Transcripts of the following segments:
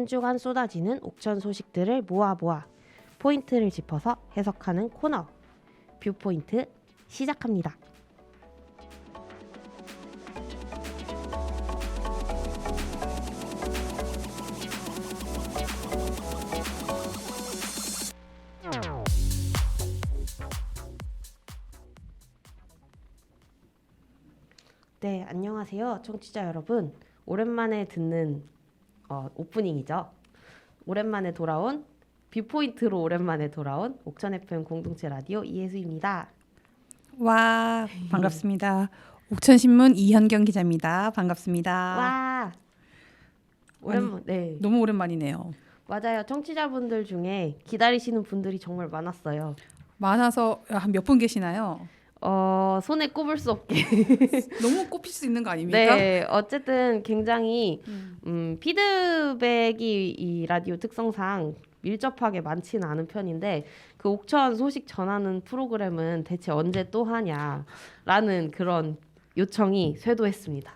한 주간 쏟아지는 옥천 소식들을 모아 포인트를 짚어서 해석하는 코너 뷰포인트 시작합니다. 네, 안녕하세요 청취자 여러분. 오랜만에 듣는 오프닝이죠. 오랜만에 돌아온 뷰포인트로 오랜만에 돌아온 옥천 FM 공동체 라디오 이혜수입니다. 와, 반갑습니다. 옥천신문 이현경 기자입니다. 반갑습니다. 와, 네, 너무 오랜만이네요. 맞아요. 청취자분들 중에 기다리시는 분들이 정말 많았어요. 많아서 한 몇 분 계시나요? 손에 꼽을 수 없게 너무 꼽힐 수 있는 거 아닙니까? 네, 어쨌든 굉장히 피드백이 이 라디오 특성상 밀접하게 많지는 않은 편인데 그 옥천 소식 전하는 프로그램은 대체 언제 또 하냐라는 그런 요청이 쇄도했습니다.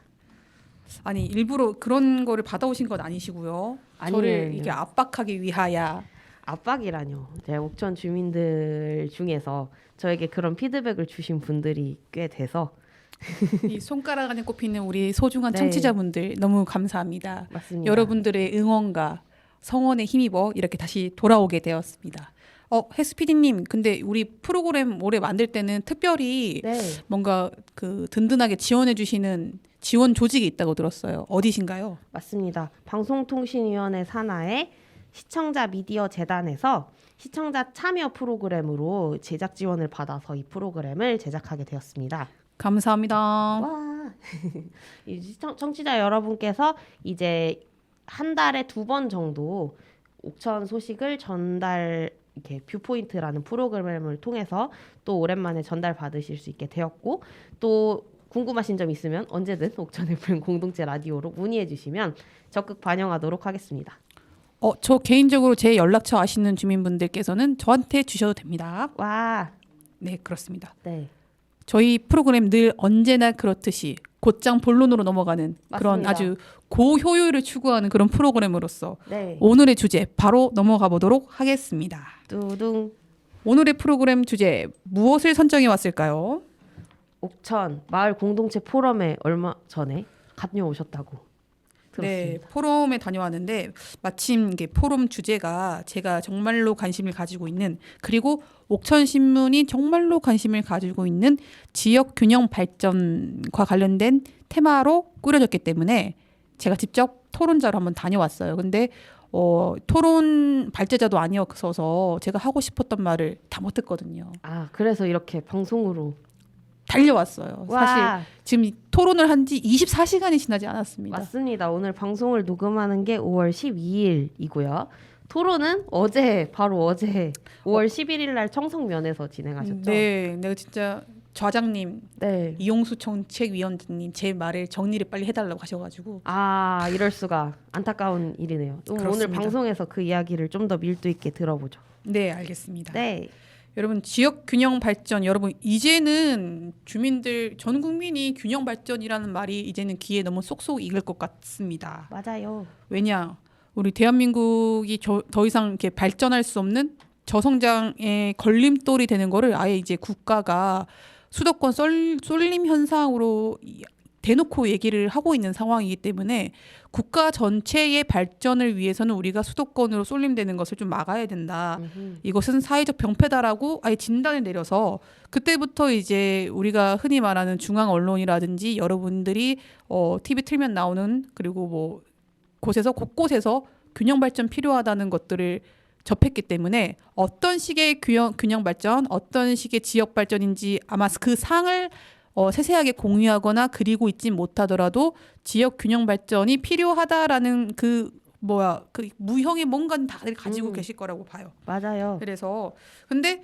아니 일부러 그런 거를 받아오신 건 아니시고요. 저를 아니에요. 이게 압박하기 위하여. 압박이라뇨. 제가 옥천 주민들 중에서 저에게 그런 피드백을 주신 분들이 꽤 돼서 이 손가락 안에 꼽히는 우리 소중한 네. 청취자분들 너무 감사합니다. 맞습니다. 여러분들의 응원과 성원에 힘입어 이렇게 다시 돌아오게 되었습니다. 혜수 PD님, 근데 우리 프로그램 올해 만들 때는 특별히 네, 뭔가 그 든든하게 지원해 주시는 지원 조직이 있다고 들었어요. 어디신가요? 맞습니다. 방송통신위원회 산하의 시청자 미디어 재단에서 시청자 참여 프로그램으로 제작 지원을 받아서 이 프로그램을 제작하게 되었습니다. 감사합니다. 와, 이 청취자 여러분께서 이제 한 달에 2번 정도 옥천 소식을 전달 이렇게 뷰포인트라는 프로그램을 통해서 또 오랜만에 전달 받으실 수 있게 되었고 또 궁금하신 점 있으면 언제든 옥천 FM 공동체 라디오로 문의해 주시면 적극 반영하도록 하겠습니다. 저 개인적으로 제 연락처 아시는 주민분들께서는 저한테 주셔도 됩니다. 와, 네, 그렇습니다. 네, 저희 프로그램 늘 언제나 그렇듯이 곧장 본론으로 넘어가는 그런 맞습니다. 아주 고효율을 추구하는 그런 프로그램으로서 네, 오늘의 주제 바로 넘어가 보도록 하겠습니다. 뚜둥. 오늘의 프로그램 주제 무엇을 선정해 왔을까요? 옥천 마을 공동체 포럼에 얼마 전에 다녀오셨다고 네, 들었습니다. 포럼에 다녀왔는데 마침 이게 포럼 주제가 제가 정말로 관심을 가지고 있는 그리고 옥천신문이 정말로 관심을 가지고 있는 지역 균형 발전과 관련된 테마로 꾸려졌기 때문에 제가 직접 토론자로 한번 다녀왔어요. 근데 토론 발제자도 아니었어서 제가 하고 싶었던 말을 다 못했거든요. 아, 그래서 이렇게 방송으로 달려왔어요. 사실 와, 지금 이 토론을 한 지 24시간이 지나지 않았습니다. 맞습니다. 오늘 방송을 녹음하는 게 5월 12일이고요. 토론은 바로 어제 5월 11일 날 청성면에서 진행하셨죠? 네, 내가 진짜 좌장님 네. 이용수 정책위원장님 제 말을 정리를 빨리 해달라고 하셔가지고 아, 이럴 수가. 안타까운 일이네요. 오늘 그렇습니다. 방송에서 그 이야기를 좀 더 밀도 있게 들어보죠. 네, 알겠습니다. 네. 여러분 지역 균형 발전 여러분 이제는 주민들 전 국민이 균형 발전이라는 말이 이제는 귀에 너무 쏙쏙 익을 것 같습니다. 맞아요. 왜냐 우리 대한민국이 더 이상 이렇게 발전할 수 없는 저성장의 걸림돌이 되는 거를 아예 이제 국가가 수도권 쏠림 현상으로 대놓고 얘기를 하고 있는 상황이기 때문에 국가 전체의 발전을 위해서는 우리가 수도권으로 쏠림되는 것을 좀 막아야 된다. 이것은 사회적 병폐다라고 아예 진단을 내려서 그때부터 이제 우리가 흔히 말하는 중앙 언론이라든지 여러분들이 TV 틀면 나오는 그리고 뭐 곳곳에서 균형 발전 필요하다는 것들을 접했기 때문에 어떤 식의 균형 발전, 어떤 식의 지역 발전인지 아마 그 상을 세세하게 공유하거나 그리고 있진 못하더라도 지역 균형 발전이 필요하다라는 그 무형의 뭔가는 다들 가지고 계실 거라고 봐요. 맞아요. 그래서 근데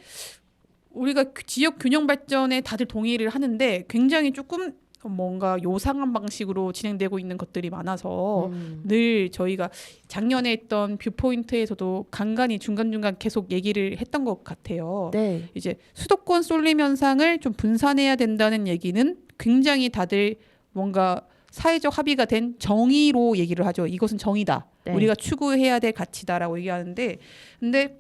우리가 지역 균형 발전에 다들 동의를 하는데 굉장히 조금 뭔가 요상한 방식으로 진행되고 있는 것들이 많아서 늘 저희가 작년에 했던 뷰포인트에서도 간간히 중간중간 계속 얘기를 했던 것 같아요. 네. 이제 수도권 쏠림 현상을 좀 분산해야 된다는 얘기는 굉장히 다들 뭔가 사회적 합의가 된 정의로 얘기를 하죠. 이것은 정의다. 네. 우리가 추구해야 될 가치다라고 얘기하는데, 근데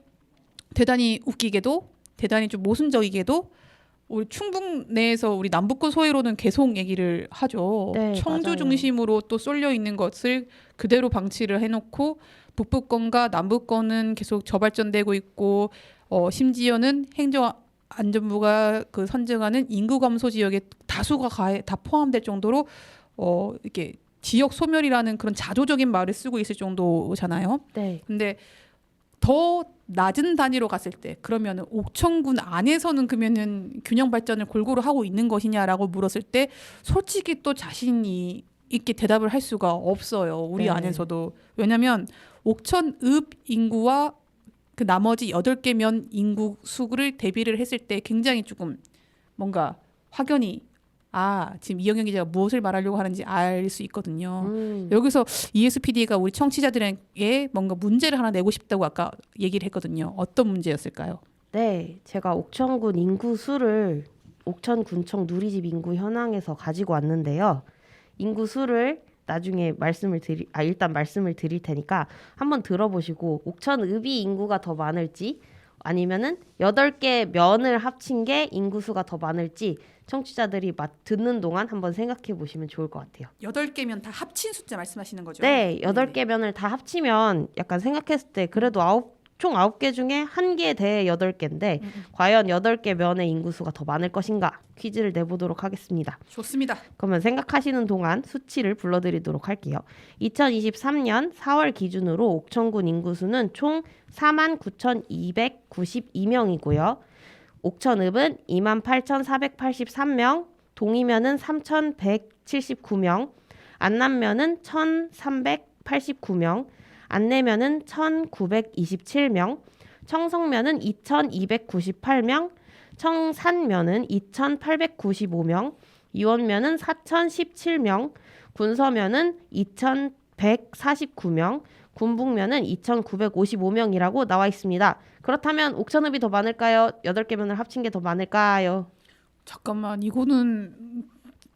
대단히 웃기게도, 대단히 좀 모순적이게도 우리 충북 내에서 우리 남북권 소외로는 계속 얘기를 하죠. 네, 청주 맞아요. 중심으로 또 쏠려 있는 것을 그대로 방치를 해놓고 북부권과 남부권은 계속 저발전되고 있고, 심지어는 행정안전부가 그 선정하는 인구 감소 지역에 다수가 다 포함될 정도로 이렇게 지역 소멸이라는 그런 자조적인 말을 쓰고 있을 정도잖아요. 네. 근데 더 낮은 단위로 갔을 때 그러면은 옥천군 안에서는 그러면은 균형 발전을 골고루 하고 있는 것이냐라고 물었을 때 솔직히 또 자신이 있게 대답을 할 수가 없어요. 우리 네. 안에서도. 왜냐하면 옥천읍 인구와 그 나머지 8개 면 인구 수를 대비를 했을 때 굉장히 조금 뭔가 확연히 지금 이영경 기자가 무엇을 말하려고 하는지 알 수 있거든요. 여기서 ESPD가 우리 청취자들에게 뭔가 문제를 하나 내고 싶다고 아까 얘기를 했거든요. 어떤 문제였을까요? 네, 제가 옥천군 인구 수를 옥천군청 누리집 인구 현황에서 가지고 왔는데요. 인구 수를 나중에 일단 말씀을 드릴 테니까 한번 들어보시고 옥천읍이 인구가 더 많을지 아니면은 8개 면을 합친 게 인구수가 더 많을지 청취자들이 듣는 동안 한번 생각해 보시면 좋을 것 같아요. 8개면 다 합친 숫자 말씀하시는 거죠? 네, 8개 면을 다 합치면 약간 생각했을 때 그래도 총 9개 중에 1개에 대해 8개인데 과연 8개 면의 인구수가 더 많을 것인가 퀴즈를 내보도록 하겠습니다. 좋습니다. 그러면 생각하시는 동안 수치를 불러드리도록 할게요. 2023년 4월 기준으로 옥천군 인구수는 총 49,292명이고요. 옥천읍은 28,483명, 동이면은 3,179명, 안남면은 1,389명, 안내면은 1,927명, 청성면은 2,298명, 청산면은 2,895명, 이원면은 4,017명, 군서면은 2,149명, 군북면은 2,955명이라고 나와 있습니다. 그렇다면 옥천읍이 더 많을까요? 8개 면을 합친 게 더 많을까요? 잠깐만, 이거는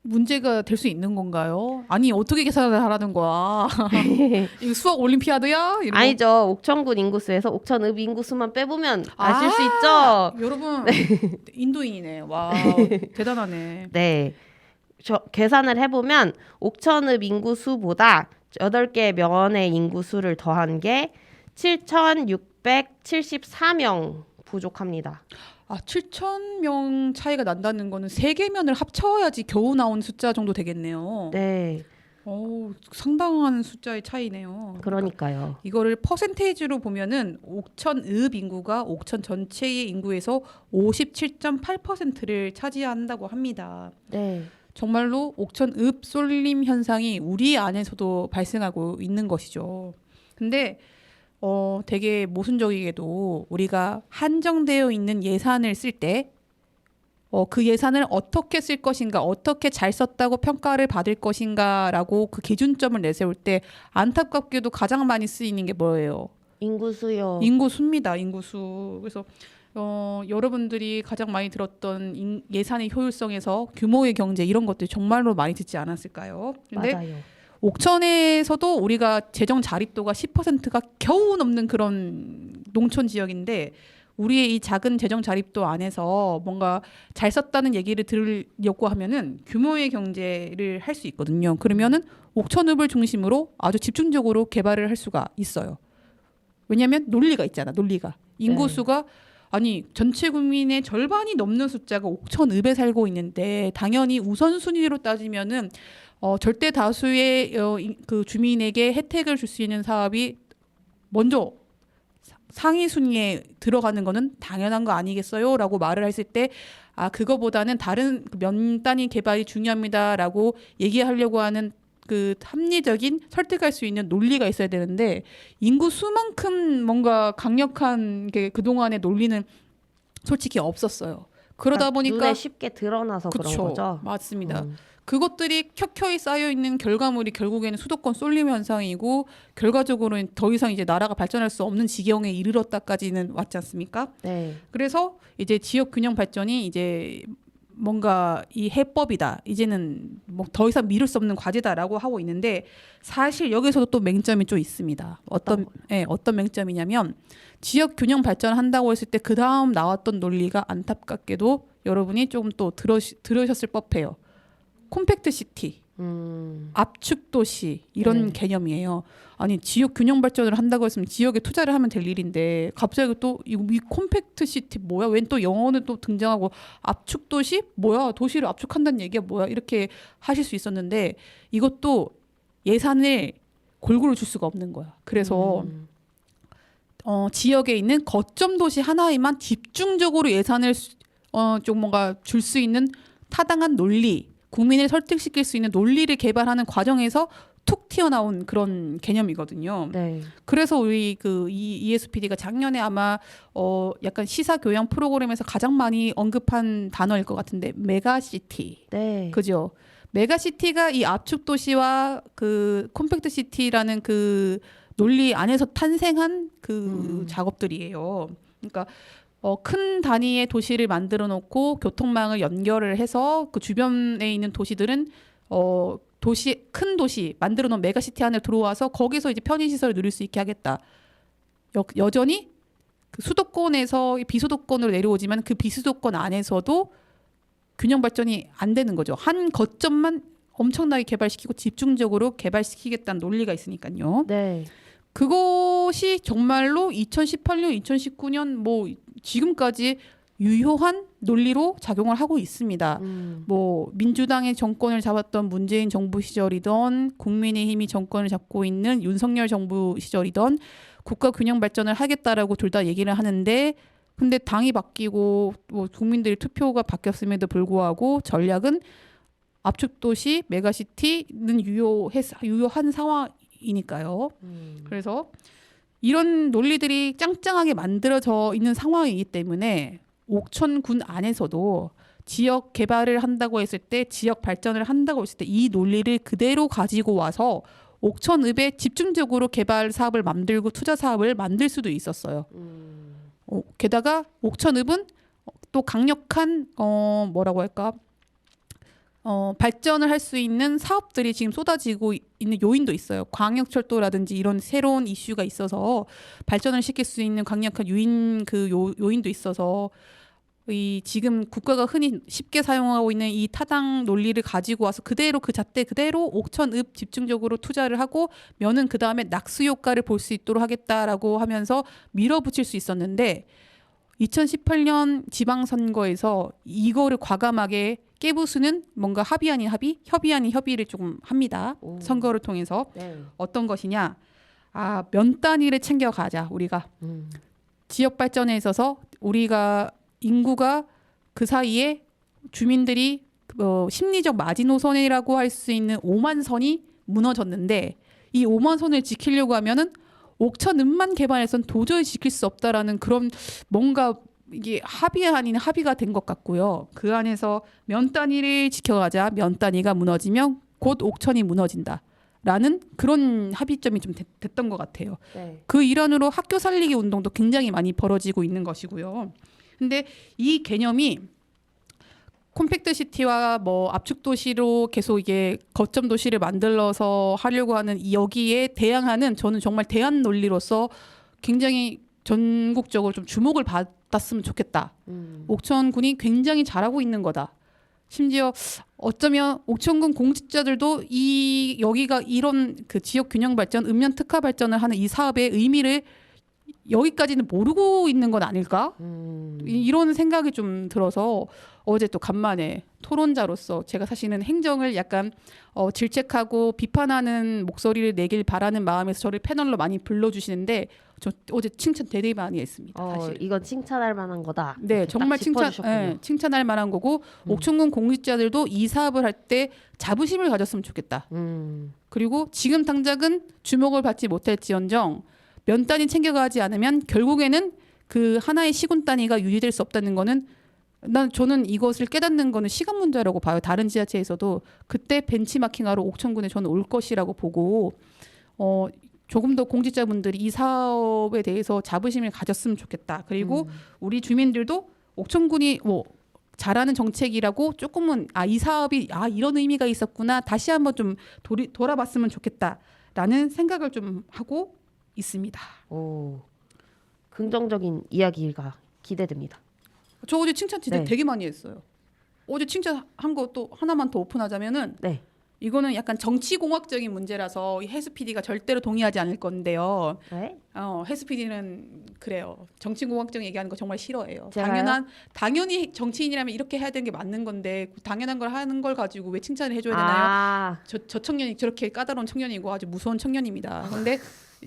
문제가 될 수 있는 건가요? 아니, 어떻게 계산을 하라는 거야? 이거 수학 올림피아드야? 이런 거. 아니죠. 옥천군 인구수에서 옥천읍 인구수만 빼보면 아실 수 있죠. 여러분, 인도인이네. 와, 대단하네. 네. 계산을 해보면 옥천읍 인구수보다 8개 면의 인구수를 더한 게 7,674명 부족합니다. 7,000명 차이가 난다는 거는 3개면을 합쳐야지 겨우 나온 숫자 정도 되겠네요. 네. 상당한 숫자의 차이네요. 그러니까요. 이거를 퍼센테이지로 보면은 옥천읍 인구가 옥천 전체의 인구에서 57.8%를 차지한다고 합니다. 네. 정말로 옥천읍 쏠림 현상이 우리 안에서도 발생하고 있는 것이죠. 근데 되게 모순적이게도 우리가 한정되어 있는 예산을 쓸 때 그 예산을 어떻게 쓸 것인가, 어떻게 잘 썼다고 평가를 받을 것인가라고 그 기준점을 내세울 때 안타깝게도 가장 많이 쓰이는 게 뭐예요? 인구수요. 인구수입니다. 인구수. 그래서 여러분들이 가장 많이 들었던 예산의 효율성에서 규모의 경제 이런 것들 정말로 많이 듣지 않았을까요? 근데 맞아요. 옥천에서도 우리가 재정 자립도가 10%가 겨우 넘는 그런 농촌 지역인데 우리의 이 작은 재정 자립도 안에서 뭔가 잘 썼다는 얘기를 들으려고 하면은 규모의 경제를 할 수 있거든요. 그러면은 옥천읍을 중심으로 아주 집중적으로 개발을 할 수가 있어요. 왜냐하면 논리가 있잖아. 논리가. 인구수가 아니 전체 국민의 절반이 넘는 숫자가 옥천읍에 살고 있는데 당연히 우선순위로 따지면은 절대 다수의 그 주민에게 혜택을 줄 수 있는 사업이 먼저 상위 순위에 들어가는 거는 당연한 거 아니겠어요? 라고 말을 했을 때 그거보다는 다른 면 단위 개발이 중요합니다라고 얘기하려고 하는 그 합리적인 설득할 수 있는 논리가 있어야 되는데 인구 수만큼 뭔가 강력한 게 그동안의 논리는 솔직히 없었어요. 그러다 보니까 눈에 쉽게 드러나서 그런 거죠. 맞습니다. 그것들이 켜켜이 쌓여 있는 결과물이 결국에는 수도권 쏠림 현상이고 결과적으로는 더 이상 이제 나라가 발전할 수 없는 지경에 이르렀다까지는 왔지 않습니까? 네. 그래서 이제 지역 균형 발전이 이제 뭔가 이 해법이다. 이제는 뭐 더 이상 미룰 수 없는 과제다라고 하고 있는데 사실 여기서도 또 맹점이 좀 있습니다. 어떤 맹점이냐면 지역 균형 발전한다고 했을 때 그 다음 나왔던 논리가 안타깝게도 여러분이 조금 또 들으셨을 법해요. 콤팩트 시티, 압축 도시 이런 네. 개념이에요. 아니 지역 균형 발전을 한다고 했으면 지역에 투자를 하면 될 일인데 갑자기 또 이 콤팩트 시티 뭐야? 웬 또 영어는 또 등장하고 압축 도시 뭐야? 도시를 압축한다는 얘기가 뭐야? 이렇게 하실 수 있었는데 이것도 예산을 골고루 줄 수가 없는 거야. 그래서 지역에 있는 거점 도시 하나에만 집중적으로 예산을 좀 뭔가 줄 수 있는 타당한 논리, 국민을 설득시킬 수 있는 논리를 개발하는 과정에서 툭 튀어나온 그런 개념이거든요. 네. 그래서 우리 ESPD가 작년에 아마 약간 시사 교양 프로그램에서 가장 많이 언급한 단어일 것 같은데 메가시티. 네. 그죠? 메가시티가 이 압축 도시와 그 콤팩트 시티라는 그 논리 안에서 탄생한 그 작업들이에요. 그러니까 큰 단위의 도시를 만들어 놓고 교통망을 연결을 해서 그 주변에 있는 도시들은 큰 도시 만들어 놓은 메가시티 안에 들어와서 거기서 이제 편의 시설을 누릴 수 있게 하겠다. 여전히 그 수도권에서 비수도권으로 내려오지만 그 비수도권 안에서도 균형 발전이 안 되는 거죠. 한 거점만 엄청나게 개발시키고 집중적으로 개발시키겠다는 논리가 있으니까요. 네. 그것이 정말로 2018년, 2019년 뭐 지금까지 유효한 논리로 작용을 하고 있습니다. 뭐 민주당의 정권을 잡았던 문재인 정부 시절이던 국민의힘이 정권을 잡고 있는 윤석열 정부 시절이던 국가 균형 발전을 하겠다라고 둘 다 얘기를 하는데 근데 당이 바뀌고 뭐 국민들의 투표가 바뀌었음에도 불구하고 전략은 압축도시 메가시티는 유효한 상황이니까요. 그래서 이런 논리들이 짱짱하게 만들어져 있는 상황이기 때문에 옥천군 안에서도 지역 개발을 한다고 했을 때 지역 발전을 한다고 했을 때 이 논리를 그대로 가지고 와서 옥천읍에 집중적으로 개발 사업을 만들고 투자 사업을 만들 수도 있었어요. 게다가 옥천읍은 또 강력한 뭐라고 할까 발전을 할 수 있는 사업들이 지금 쏟아지고 있는 요인도 있어요. 광역철도라든지 이런 새로운 이슈가 있어서 발전을 시킬 수 있는 강력한 요인도 있어서 이 지금 국가가 흔히 쉽게 사용하고 있는 이 타당 논리를 가지고 와서 그대로 그 잣대 그대로 옥천읍 집중적으로 투자를 하고 면은 그 다음에 낙수 효과를 볼 수 있도록 하겠다라고 하면서 밀어붙일 수 있었는데 2018년 지방선거에서 이거를 과감하게 깨부수는 뭔가 합의 아닌 합의, 협의 아닌 협의를 조금 합니다. 선거를 통해서 네. 어떤 것이냐? 면 단위를 챙겨가자 우리가 지역 발전에 있어서 우리가 인구가 그 사이에 주민들이 심리적 마지노선이라고 할 수 있는 5만 선이 무너졌는데 이 5만 선을 지키려고 하면은 옥천읍만 개발해서는 도저히 지킬 수 없다라는 그런 뭔가 이게 합의 아닌 합의가 된 것 같고요. 그 안에서 면 단위를 지켜가자. 면 단위가 무너지면 곧 옥천이 무너진다라는 그런 합의점이 좀 됐던 것 같아요. 네. 그 일환으로 학교 살리기 운동도 굉장히 많이 벌어지고 있는 것이고요. 근데 이 개념이 콤팩트 시티와 뭐 압축 도시로 계속 이게 거점 도시를 만들어서 하려고 하는 여기에 대항하는 저는 정말 대안 논리로서 굉장히 전국적으로 좀 주목을 받았으면 좋겠다. 옥천군이 굉장히 잘하고 있는 거다. 심지어 어쩌면 옥천군 공직자들도 여기가 이런 그 지역 균형 발전, 읍면 특화 발전을 하는 이 사업의 의미를 여기까지는 모르고 있는 건 아닐까? 이런 생각이 좀 들어서 어제 또 간만에 토론자로서 제가 사실은 행정을 약간 질책하고 비판하는 목소리를 내길 바라는 마음에서 저를 패널로 많이 불러주시는데 저 어제 칭찬 되게 많이 했습니다. 사실. 이건 칭찬할 만한 거다. 네, 정말 칭찬할 만한 거고 옥천군 공직자들도 이 사업을 할 때 자부심을 가졌으면 좋겠다. 그리고 지금 당장은 주목을 받지 못할지언정 면 단위 챙겨가지 않으면 결국에는 그 하나의 시군 단위가 유지될 수 없다는 거는 저는 이것을 깨닫는 거는 시간 문제라고 봐요. 다른 지자체에서도 그때 벤치마킹하러 옥천군에 저는 올 것이라고 보고 조금 더 공직자분들이 이 사업에 대해서 자부심을 가졌으면 좋겠다. 그리고 우리 주민들도 옥천군이 잘하는 정책이라고 조금은 이 사업이 이런 의미가 있었구나 다시 한번 좀 돌아봤으면 좋겠다라는 생각을 좀 하고 있습니다. 오, 긍정적인 이야기가 기대됩니다. 저 어제 칭찬 진짜 네. 되게 많이 했어요. 어제 칭찬한 거 또 하나만 더 오픈하자면은 네. 이거는 약간 정치공학적인 문제라서 해수 PD가 절대로 동의하지 않을 건데요. 네? 해수 PD는 그래요. 정치공학적 얘기하는 거 정말 싫어해요. 제가요? 당연히 정치인이라면 이렇게 해야 되는 게 맞는 건데 당연한 걸 하는 걸 가지고 왜 칭찬을 해줘야 되나요? 저 청년이 저렇게 까다로운 청년이고 아주 무서운 청년입니다. 근데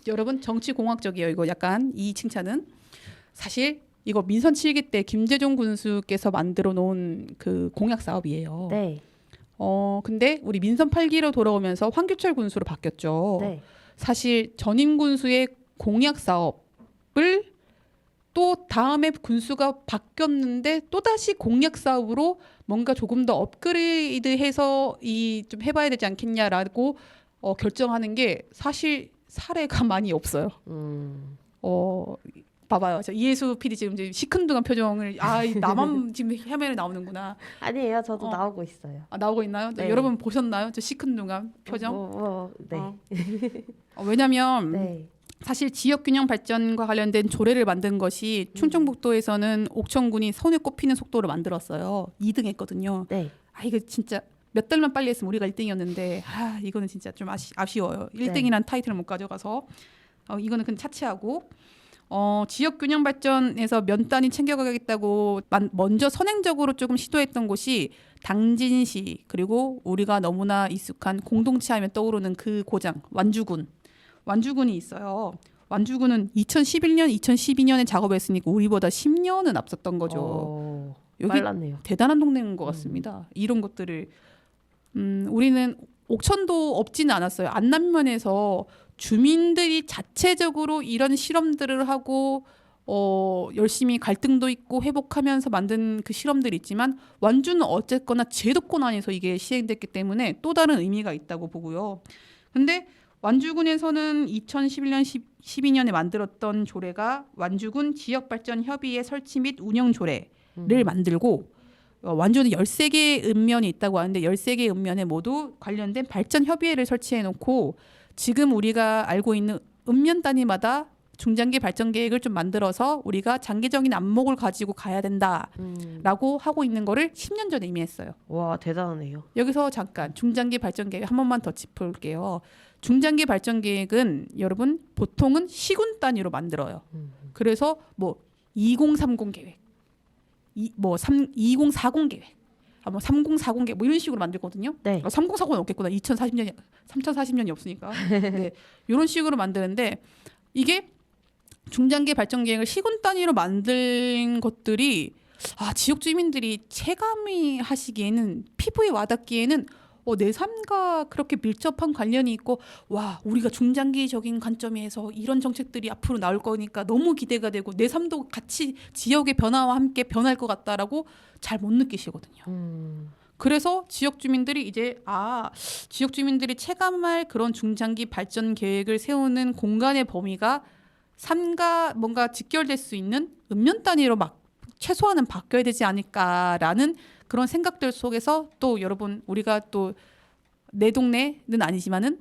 여러분 정치공학적이에요. 이거 약간 이 칭찬은 사실 이거 민선 7기 때 김재종 군수께서 만들어 놓은 그 공약 사업이에요. 네. 근데 우리 민선 8기로 돌아오면서 황교철 군수로 바뀌었죠. 네. 사실 전임 군수의 공약 사업을 또 다음에 군수가 바뀌었는데 또 다시 공약 사업으로 뭔가 조금 더 업그레이드해서 좀 해봐야 되지 않겠냐라고 결정하는 게 사실 사례가 많이 없어요. 봐봐요. 이해수 PD 지금 시큰둥한 표정을 나만 지금 화면에 나오는구나. 아니에요. 저도 나오고 있어요. 나오고 있나요? 네. 여러분 보셨나요? 저 시큰둥한 표정? 네. 왜냐면 네. 사실 지역균형 발전과 관련된 조례를 만든 것이 충청북도에서는 옥천군이 손에 꼽히는 속도로 만들었어요. 2등 했거든요. 네. 이거 진짜 몇 달만 빨리 했으면 우리가 1등이었는데 이거는 진짜 좀 아쉬워요. 1등이란 타이틀을 못 가져가서 이거는 그냥 차치하고 지역균형 발전에서 면 단위 챙겨가겠다고 먼저 선행적으로 조금 시도했던 곳이 당진시 그리고 우리가 너무나 익숙한 공동체 하면 떠오르는 그 고장 완주군이 있어요. 완주군은 2011년, 2012년에 작업했으니까 우리보다 10년은 앞섰던 거죠. 여기 빨랐네요. 대단한 동네인 것 같습니다. 이런 것들을 우리는 옥천도 없지는 않았어요. 안남면에서 주민들이 자체적으로 이런 실험들을 하고 열심히 갈등도 있고 회복하면서 만든 그 실험들이 있지만 완주는 어쨌거나 제도권 안에서 이게 시행됐기 때문에 또 다른 의미가 있다고 보고요. 근데 완주군에서는 2011년, 12년에 만들었던 조례가 완주군 지역발전협의회 설치 및 운영 조례를 만들고 완주는 13개의 읍면이 있다고 하는데 13개의 읍면에 모두 관련된 발전협의회를 설치해놓고 지금 우리가 알고 있는 읍면 단위마다 중장기 발전 계획을 좀 만들어서 우리가 장기적인 안목을 가지고 가야 된다라고 하고 있는 거를 10년 전에 이미 했어요. 와, 대단하네요. 여기서 잠깐 중장기 발전 계획 한 번만 더 짚어볼게요. 중장기 발전 계획은 여러분 보통은 시군 단위로 만들어요. 그래서 2030 계획, 2040 계획, 3040 계획 이런 식으로 만들거든요. 네. 3040은 없겠구나. 3040년이 없으니까. 네. 이런 식으로 만드는데 이게 중장기 발전 계획을 시군 단위로 만든 것들이 지역 주민들이 체감이 하시기에는 피부에 와닿기에는 내 삶과 그렇게 밀접한 관련이 있고 우리가 중장기적인 관점에서 이런 정책들이 앞으로 나올 거니까 너무 기대가 되고 내 삶도 같이 지역의 변화와 함께 변할 것 같다라고 잘 못 느끼시거든요. 그래서 지역 주민들이 이제 지역 주민들이 체감할 그런 중장기 발전 계획을 세우는 공간의 범위가 삶과 뭔가 직결될 수 있는 읍면 단위로 최소한은 바뀌어야 되지 않을까라는 그런 생각들 속에서 또 여러분 우리가 또 내 동네는 아니지만은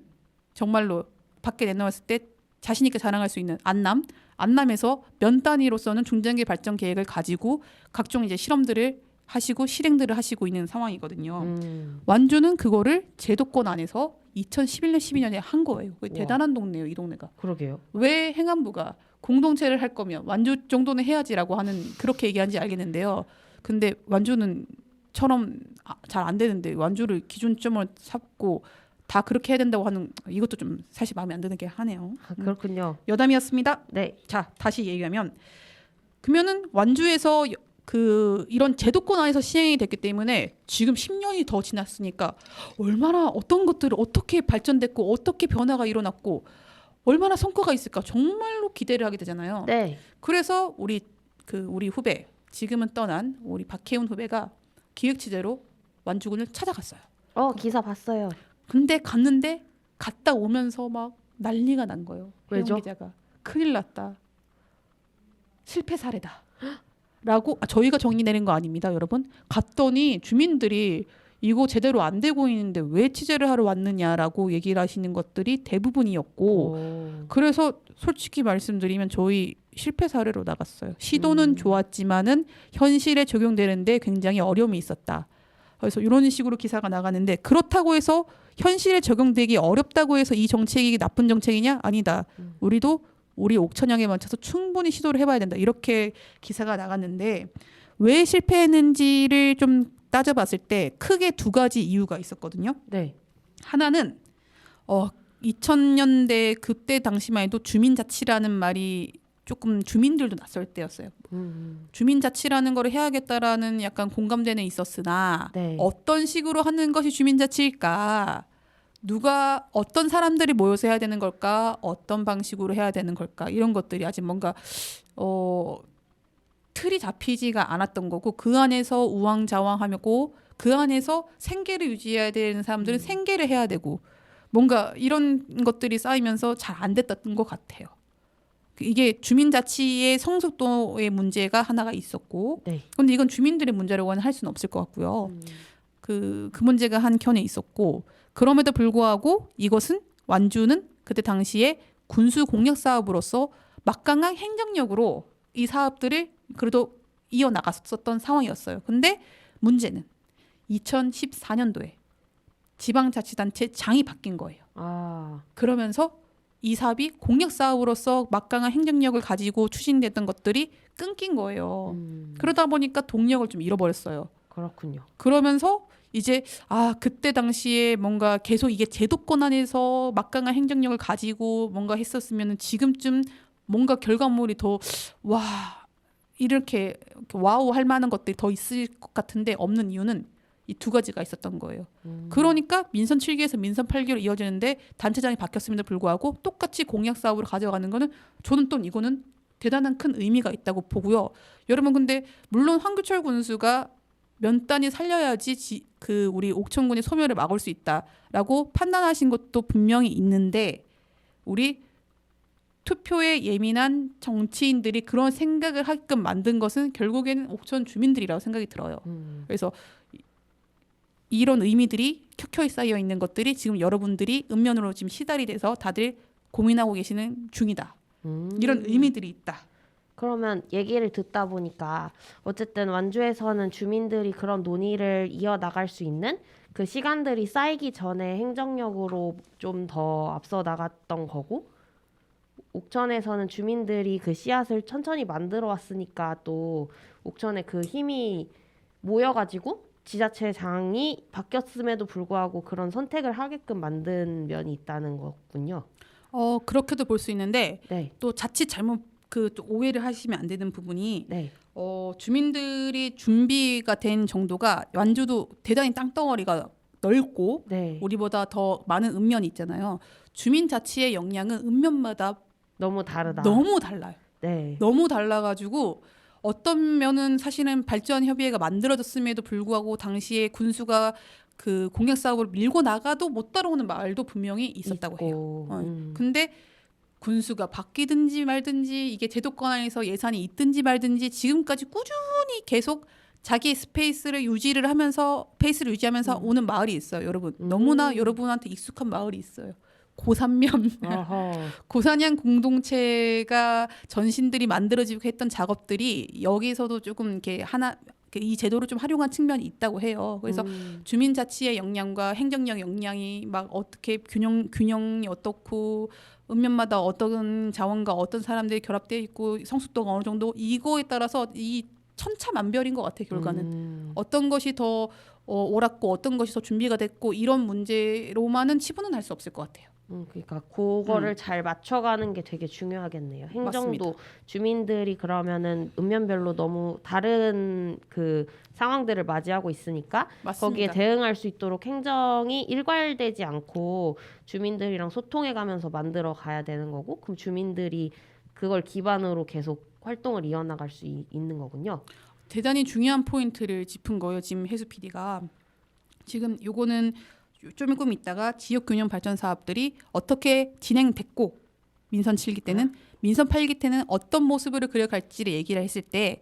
정말로 밖에 내놓았을 때 자신 있게 자랑할 수 있는 안남에서 면 단위로서는 중장기 발전 계획을 가지고 각종 이제 실험들을 하시고 실행들을 하시고 있는 상황이거든요. 완주는 그거를 제도권 안에서 2011년, 12년에 한 거예요. 대단한 동네예요, 이 동네가. 그러게요. 왜 행안부가 공동체를 할 거면 완주 정도는 해야지라고 하는 그렇게 얘기한지 알겠는데요. 근데 완주는 처럼 잘 안 되는데 완주를 기준점을 잡고 다 그렇게 해야 된다고 하는 이것도 좀 사실 마음에 안 드는 게 하네요. 그렇군요. 여담이었습니다. 네. 자, 다시 얘기하면 그러면은 완주에서 이런 제도권 안에서 시행이 됐기 때문에 지금 10년이 더 지났으니까 얼마나 어떤 것들을 어떻게 발전됐고 어떻게 변화가 일어났고 얼마나 성과가 있을까 정말로 기대를 하게 되잖아요. 네. 그래서 우리 후배 지금은 떠난 우리 박혜훈 후배가 기획 취재로 완주군을 찾아갔어요. 기사 봤어요. 근데 갔다 오면서 막 난리가 난 거예요. 왜죠? 혜훈 기자가 큰일 났다. 실패 사례다. 저희가 정의 내린 거 아닙니다, 여러분. 갔더니 주민들이 이거 제대로 안 되고 있는데 왜 취재를 하러 왔느냐라고 얘기를 하시는 것들이 대부분이었고, 오. 그래서 솔직히 말씀드리면 저희 실패 사례로 나갔어요. 시도는 좋았지만은 현실에 적용되는데 굉장히 어려움이 있었다. 그래서 이런 식으로 기사가 나가는데, 그렇다고 해서 현실에 적용되기 어렵다고 해서 이 정책이 나쁜 정책이냐? 아니다. 우리도 우리 옥천향에 맞춰서 충분히 시도를 해봐야 된다. 이렇게 기사가 나갔는데, 왜 실패했는지를 좀 따져봤을 때 크게 두 가지 이유가 있었거든요. 네. 하나는 2000년대 그때 당시만 해도 주민자치라는 말이 조금 주민들도 낯설 때였어요. 주민자치라는 걸 해야겠다라는 약간 공감대는 있었으나 네. 어떤 식으로 하는 것이 주민자치일까? 누가 어떤 사람들이 모여서 해야 되는 걸까? 어떤 방식으로 해야 되는 걸까? 이런 것들이 아직 뭔가 틀이 잡히지가 않았던 거고, 그 안에서 우왕좌왕하고 그 안에서 생계를 유지해야 되는 사람들은 생계를 해야 되고, 뭔가 이런 것들이 쌓이면서 잘 안 됐던 것 같아요. 이게 주민자치의 성숙도의 문제가 하나가 있었고, 네. 근데 이건 주민들의 문제라고는 할 수는 없을 것 같고요. 그 문제가 한 켠에 있었고, 그럼에도 불구하고 이것은 완주는 그때 당시에 군수 공약 사업으로서 막강한 행정력으로 이 사업들을 그래도 이어나갔었던 상황이었어요. 근데 문제는 2014년도에 지방자치단체 장이 바뀐 거예요. 아. 그러면서 이 사업이 공약 사업으로서 막강한 행정력을 가지고 추진됐던 것들이 끊긴 거예요. 그러다 보니까 동력을 좀 잃어버렸어요. 그렇군요. 그러면서 이제 그때 당시에 뭔가 계속 이게 제도권 안에서 막강한 행정력을 가지고 뭔가 했었으면 지금쯤 뭔가 결과물이 더 이렇게 와우 할 만한 것들이 더 있을 것 같은데 없는 이유는 이 두 가지가 있었던 거예요. 그러니까 민선 7기에서 민선 8기로 이어지는데 단체장이 바뀌었음에도 불구하고 똑같이 공약 사업으로 가져가는 거는 저는 또 이거는 대단한 큰 의미가 있다고 보고요. 여러분, 근데 물론 황교철 군수가 면단이 살려야지 우리 옥천군의 소멸을 막을 수 있다라고 판단하신 것도 분명히 있는데, 우리 투표에 예민한 정치인들이 그런 생각을 하게끔 만든 것은 결국에는 옥천 주민들이라고 생각이 들어요. 그래서 이런 의미들이 켜켜이 쌓여 있는 것들이 지금 여러분들이 읍면으로 지금 시달이 돼서 다들 고민하고 계시는 중이다. 이런 의미들이 있다. 그러면 얘기를 듣다 보니까 어쨌든 완주에서는 주민들이 그런 논의를 이어나갈 수 있는 그 시간들이 쌓이기 전에 행정력으로 좀 더 앞서 나갔던 거고, 옥천에서는 주민들이 그 씨앗을 천천히 만들어 왔으니까 또 옥천에 그 힘이 모여가지고 지자체장이 바뀌었음에도 불구하고 그런 선택을 하게끔 만든 면이 있다는 거군요. 그렇게도 볼 수 있는데, 네. 또 자칫 잘못 또 오해를 하시면 안 되는 부분이, 네. 주민들이 준비가 된 정도가 완주도 대단히 땅덩어리가 넓고 네. 우리보다 더 많은 읍면이 있잖아요. 주민 자치의 역량은 읍면마다 너무 다르다. 너무 달라요. 네. 너무 달라가지고 어떤 면은 사실은 발전 협의회가 만들어졌음에도 불구하고 당시에 군수가 그 공약 사업을 밀고 나가도 못 따라오는 마을도 분명히 있었다고 해요. 근데 군수가 바뀌든지 말든지 이게 제도권 안에서 예산이 있든지 말든지 지금까지 꾸준히 계속 자기 스페이스를 유지를 하면서 페이스를 유지하면서 오는 마을이 있어요. 여러분, 너무나 여러분한테 익숙한 마을이 있어요. 고산면 고산양 공동체가 전신들이 만들어지고 했던 작업들이 여기서도 조금 이렇게 이 제도를 좀 활용한 측면이 있다고 해요. 그래서 주민자치의 역량과 행정력 역량이 막 어떻게 균형이 어떻고 읍면마다 어떤 자원과 어떤 사람들이 결합되어 있고 성숙도가 어느 정도, 이거에 따라서 이 천차만별인 것 같아요. 결과는 어떤 것이 더 옳았고 어떤 것이 더 준비가 됐고 이런 문제로만은 치부는 할 수 없을 것 같아요. 그러니까 그거를 잘 맞춰가는 게 되게 중요하겠네요. 행정도 맞습니다. 주민들이 그러면은 읍면별로 너무 다른 그 상황들을 맞이하고 있으니까 맞습니다. 거기에 대응할 수 있도록 행정이 일괄되지 않고 주민들이랑 소통해가면서 만들어 가야 되는 거고, 그럼 주민들이 그걸 기반으로 계속 활동을 이어나갈 수 있는 거군요. 대단히 중요한 포인트를 짚은 거예요. 지금 혜수 PD가. 지금 요거는 조금 있다가 지역균형 발전 사업들이 어떻게 진행됐고 민선 7기 때는 민선 8기 때는 어떤 모습으로 그려갈지를 얘기를 했을 때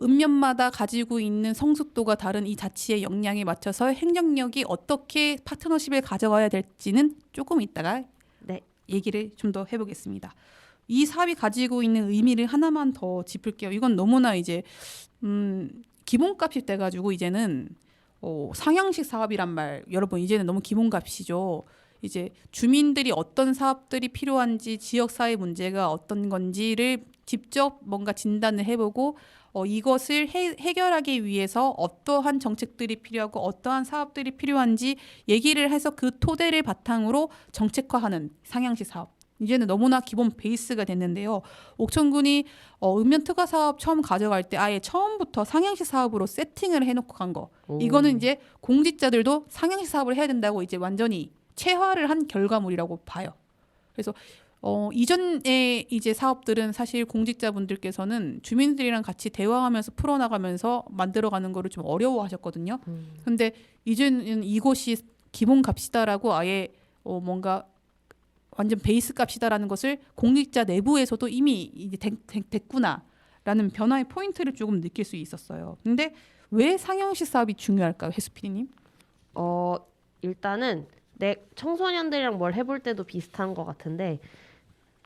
읍면마다 가지고 있는 성숙도가 다른 이 자치의 역량에 맞춰서 행정력이 어떻게 파트너십을 가져가야 될지는 조금 이따가 네. 얘기를 좀 더 해보겠습니다. 이 사업이 가지고 있는 의미를 하나만 더 짚을게요. 이건 너무나 이제 기본값이 돼가지고 이제는 상향식 사업이란 말 여러분 이제는 너무 기본값이죠. 이제 주민들이 어떤 사업들이 필요한지 지역 사회 문제가 어떤 건지를 직접 뭔가 진단을 해보고 이것을 해결하기 위해서 어떠한 정책들이 필요하고 어떠한 사업들이 필요한지 얘기를 해서 그 토대를 바탕으로 정책화하는 상향식 사업. 이제는 너무나 기본 베이스가 됐는데요. 옥천군이 읍면 특화 사업 처음 가져갈 때 아예 처음부터 상향식 사업으로 세팅을 해놓고 간 거. 오. 이거는 이제 공직자들도 상향식 사업을 해야 된다고 이제 완전히 체화를 한 결과물이라고 봐요. 그래서 이전에 이제 사업들은 사실 공직자분들께서는 주민들이랑 같이 대화하면서 풀어나가면서 만들어가는 거를 좀 어려워하셨거든요. 근데 이제는 이것이 기본 값이다라고 아예 뭔가 완전 베이스 값이다라는 것을 공직자 내부에서도 이미 이제 됐구나라는 변화의 포인트를 조금 느낄 수 있었어요. 근데 왜 상향식 사업이 중요할까요, 혜수 PD님? 일단은 내 청소년들이랑 뭘 해볼 때도 비슷한 것 같은데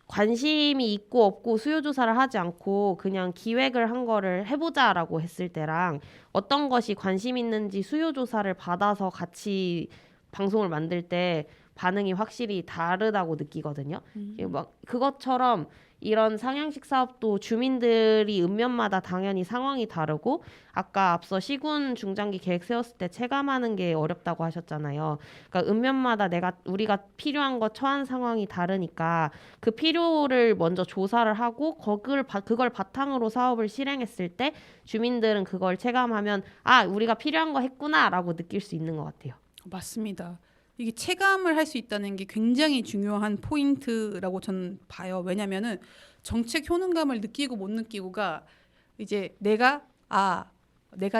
관심이 있고 없고 수요 조사를 하지 않고 그냥 기획을 한 거를 해보자라고 했을 때랑 어떤 것이 관심 있는지 수요 조사를 받아서 같이 방송을 만들 때 반응이 확실히 다르다고 느끼거든요. 막 그것처럼 이런 상향식 사업도 주민들이 읍면마다 당연히 상황이 다르고 아까 앞서 시군 중장기 계획 세웠을 때 체감하는 게 어렵다고 하셨잖아요. 그러니까 읍면마다 우리가 필요한 거 처한 상황이 다르니까 그 필요를 먼저 조사를 하고 그걸 바탕으로 사업을 실행했을 때 주민들은 그걸 체감하면 아, 우리가 필요한 거 했구나라고 느낄 수 있는 것 같아요. 맞습니다. 이게 체감을 할 수 있다는 게 굉장히 중요한 포인트라고 저는 봐요. 왜냐면은 정책 효능감을 느끼고 못 느끼고가 이제 내가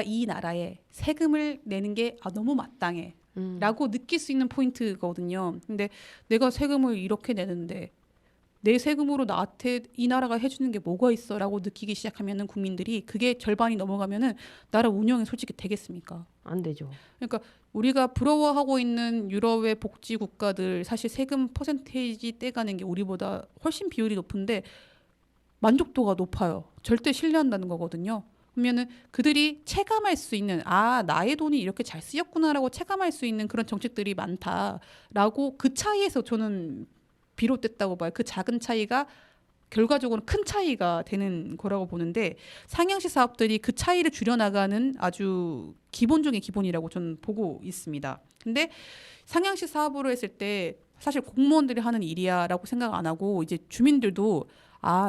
이 나라에 세금을 내는 게 너무 마땅해 라고 느낄 수 있는 포인트거든요. 근데 내가 세금을 이렇게 내는데 내 세금으로 나한테 이 나라가 해주는 게 뭐가 있어 라고 느끼기 시작하면은 국민들이 그게 절반이 넘어가면은 나라 운영이 솔직히 되겠습니까? 안 되죠. 그러니까 우리가 부러워하고 있는 유럽의 복지 국가들 사실 세금 퍼센테이지 떼가는 게 우리보다 훨씬 비율이 높은데 만족도가 높아요. 절대 신뢰한다는 거거든요. 그러면은 그들이 체감할 수 있는 나의 돈이 이렇게 잘 쓰였구나라고 체감할 수 있는 그런 정책들이 많다라고 그 차이에서 저는 비롯됐다고 봐요. 그 작은 차이가 결과적으로 큰 차이가 되는 거라고 보는데 상향식 사업들이 그 차이를 줄여나가는 아주 기본 중의 기본이라고 저는 보고 있습니다. 근데 상향식 사업으로 했을 때 사실 공무원들이 하는 일이야라고 생각 안 하고 이제 주민들도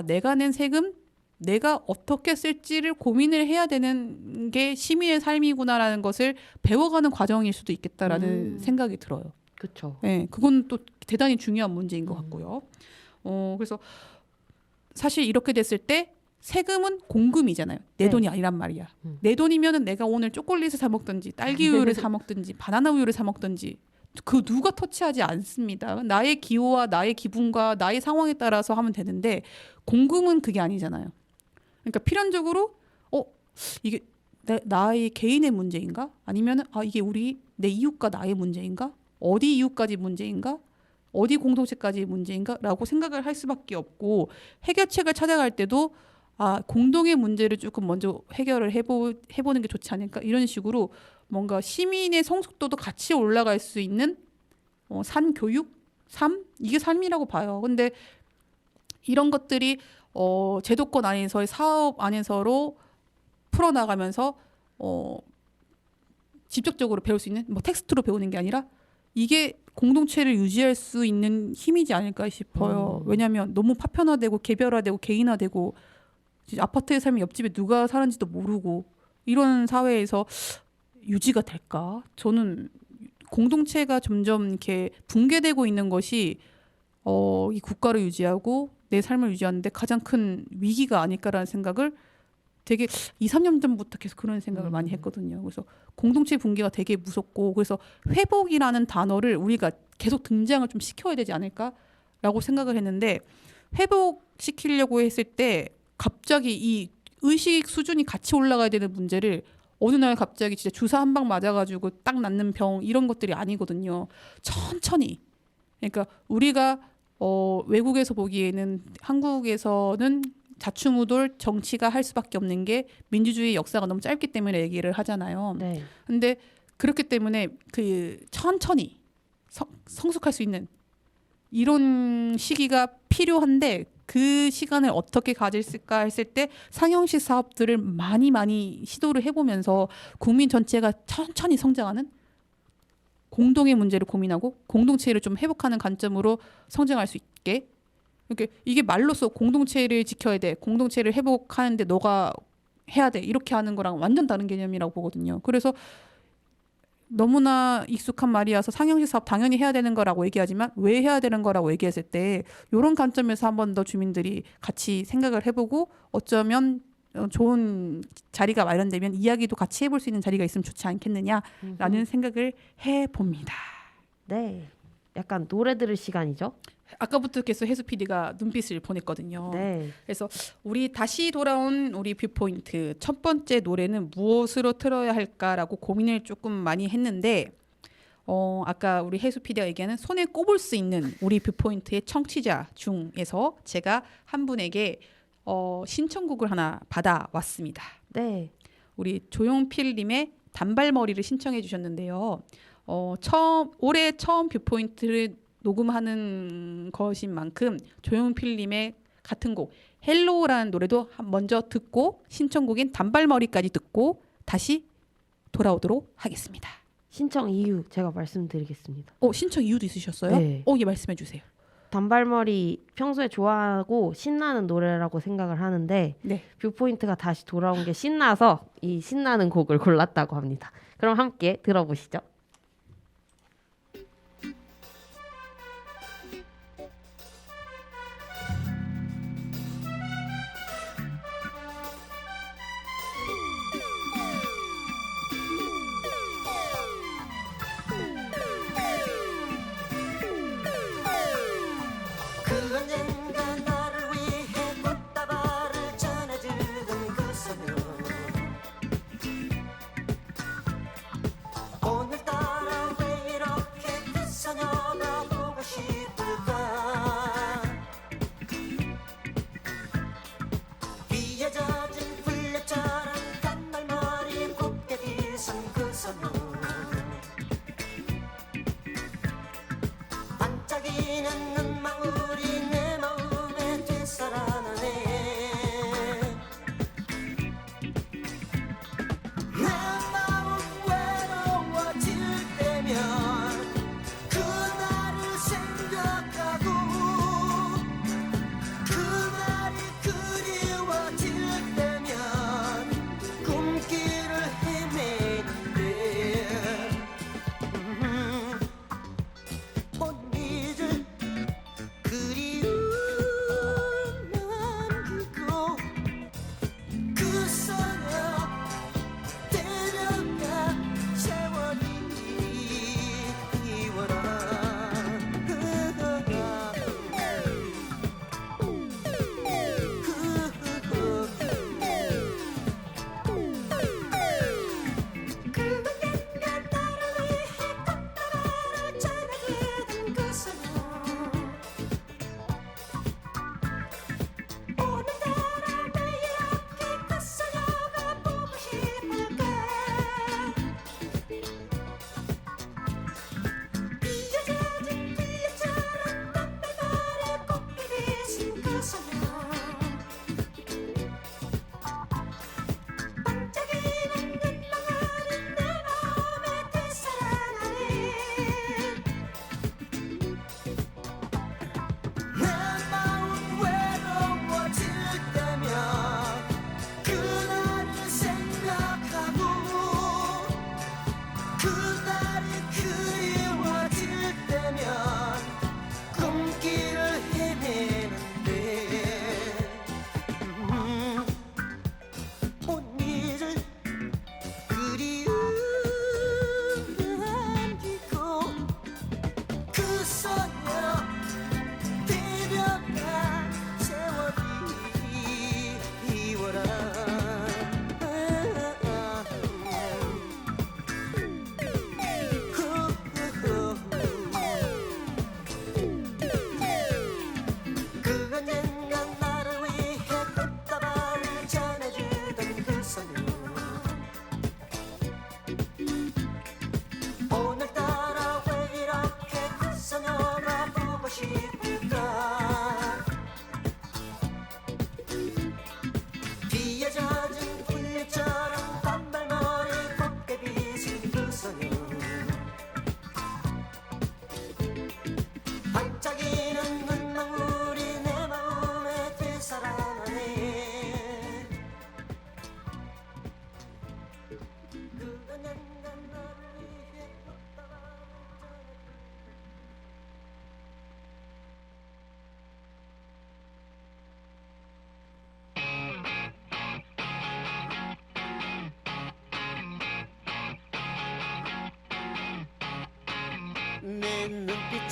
내가 낸 세금 내가 어떻게 쓸지를 고민을 해야 되는 게 시민의 삶이구나라는 것을 배워가는 과정일 수도 있겠다라는 생각이 들어요. 그렇죠. 네, 그건 또 대단히 중요한 문제인 것 같고요. 그래서 사실 이렇게 됐을 때 세금은 공금이잖아요. 내 네. 돈이 아니란 말이야. 내 돈이면은 내가 오늘 초콜릿을 사 먹든지 딸기 우유를 사 먹든지 바나나 우유를 사 먹든지 그 누가 터치하지 않습니다. 나의 기호와 나의 기분과 나의 상황에 따라서 하면 되는데 공금은 그게 아니잖아요. 그러니까 필연적으로 이게 나의 개인의 문제인가? 아니면은 이게 내 이웃과 나의 문제인가? 어디 이웃까지 문제인가? 어디 공동체까지 문제인가? 라고 생각을 할 수밖에 없고 해결책을 찾아갈 때도 공동의 문제를 조금 먼저 해결을 해보는 게 좋지 않을까? 이런 식으로 뭔가 시민의 성숙도도 같이 올라갈 수 있는 산교육? 이게 삶이라고 봐요. 근데 이런 것들이 제도권 안에서의 사업 안에서로 풀어나가면서 직접적으로 배울 수 있는 텍스트로 배우는 게 아니라 이게 공동체를 유지할 수 있는 힘이지 않을까 싶어요. 왜냐하면 너무 파편화되고 개별화되고 개인화되고 아파트에 살면 옆집에 누가 사는지도 모르고 이런 사회에서 유지가 될까? 저는 공동체가 점점 이렇게 붕괴되고 있는 것이 이 국가를 유지하고 내 삶을 유지하는데 가장 큰 위기가 아닐까라는 생각을 되게 2, 3년 전부터 계속 그런 생각을 많이 했거든요. 그래서 공동체 붕괴가 되게 무섭고 그래서 회복이라는 단어를 우리가 계속 등장을 좀 시켜야 되지 않을까라고 생각을 했는데 회복시키려고 했을 때 갑자기 이 의식 수준이 같이 올라가야 되는 문제를 어느 날 갑자기 진짜 주사 한 방 맞아가지고 딱 낫는 병 이런 것들이 아니거든요. 천천히. 그러니까 우리가 외국에서 보기에는 한국에서는 자충우돌 정치가 할 수밖에 없는 게 민주주의 역사가 너무 짧기 때문에 얘기를 하잖아요. 네. 근데 그렇기 때문에 그 천천히 성숙할 수 있는 이런 시기가 필요한데 그 시간을 어떻게 가질까 했을 때 상용식 사업들을 많이 시도를 해보면서 국민 전체가 천천히 성장하는 공동의 문제를 고민하고 공동체를 좀 회복하는 관점으로 성장할 수 있게 그러니까 이게 말로써 공동체를 지켜야 돼 공동체를 회복하는데 너가 해야 돼 이렇게 하는 거랑 완전 다른 개념이라고 보거든요. 그래서 너무나 익숙한 말이어서 상용식 사업 당연히 해야 되는 거라고 얘기하지만 왜 해야 되는 거라고 얘기했을 때 이런 관점에서 한 번 더 주민들이 같이 생각을 해보고 어쩌면 좋은 자리가 마련되면 이야기도 같이 해볼 수 있는 자리가 있으면 좋지 않겠느냐라는 생각을 해봅니다. 네. 약간 노래 들을 시간이죠? 아까부터 계속 혜수 PD가 눈빛을 보냈거든요. 네. 그래서 우리 다시 돌아온 우리 뷰포인트 첫 번째 노래는 무엇으로 틀어야 할까라고 고민을 조금 많이 했는데 아까 우리 혜수 PD가 얘기하는 손에 꼽을 수 있는 우리 뷰포인트의 청취자 중에서 제가 한 분에게 신청곡을 하나 받아왔습니다. 네. 우리 조용필님의 단발머리를 신청해 주셨는데요. 올해 처음 뷰포인트를 녹음하는 것인 만큼 조용필님의 같은 곡 헬로우라는 노래도 먼저 듣고 신청곡인 단발머리까지 듣고 다시 돌아오도록 하겠습니다. 신청 이유 제가 말씀드리겠습니다. 신청 이유도 있으셨어요? 네. 예, 말씀해 주세요. 단발머리 평소에 좋아하고 신나는 노래라고 생각을 하는데 네. 뷰포인트가 다시 돌아온 게 신나서 이 신나는 곡을 골랐다고 합니다. 그럼 함께 들어보시죠. 그 언젠가 나를 위해 꽃다발을 전해주던 그 소녀 오늘따라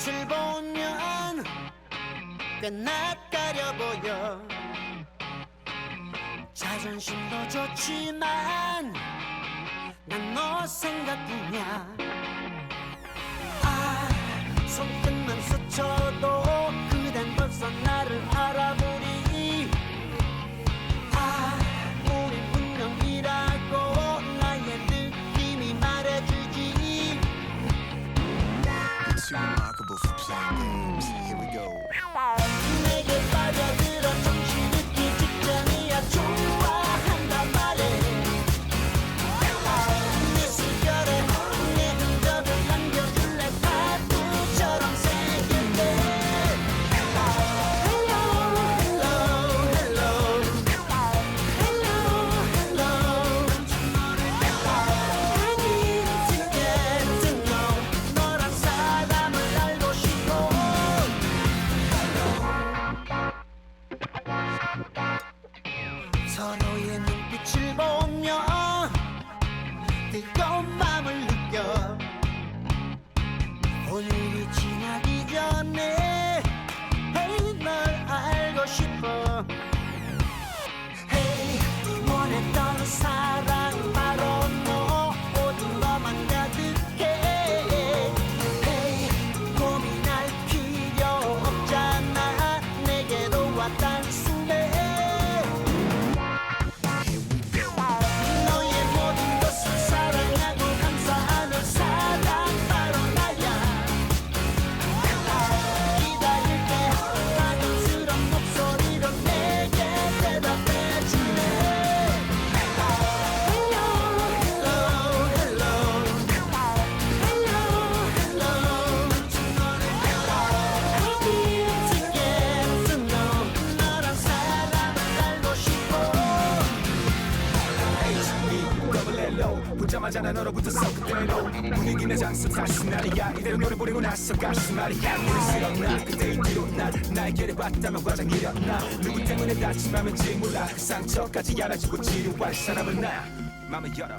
빛을 보면 꽤 낯가려 보여. 자존심도 좋지만 난 너 생각뿐이야. 아, 손끝만 스쳐도 그댄 벌써 나를 알아보리. 아, 우린 운명이라고 나의 느낌이 말해주지. It's too remarkable for playing games. Here we go. 내게 빠져들어 정신 잊기 직전이야. 좋아한단 말해. 내 숨결에 내 흔적을 남겨줄래. 파도처럼 새길 때. Hello, hello, hello. Hello, hello. I need to get to know. 너란 사람을 알고 싶어. 서로의 눈빛을 보며 뜨거운 맘을 느껴. 오늘이 지나기 전에 hey, 널 알고 싶어. Hey, 원했던 사랑 바로 너. 모든 것만 가득해. Hey, 고민할 필요 없잖아. 내게로 와 단숨에. 너의 모든 것을 사랑하고 감사하는 사랑 바로 나야. 기다릴게. 따뜻한 목소리로 내게 대답해줄래. Hello, hello, hello. Hello, hello. I need to get to know. 너란 사람을 알고 싶어. 보자마자 난 얼어붙었어 그대로 분위기는 장수 다시 날이야 이대로 노래 부르고 나서 가시 말이야 모르시려나 그때의 뒤로 날 나에게 봤다면 과장이렸나 누구 때문에 다짐하면지 몰라 그 상처까지 안아주고 치료할 사람은 나 맘을 열어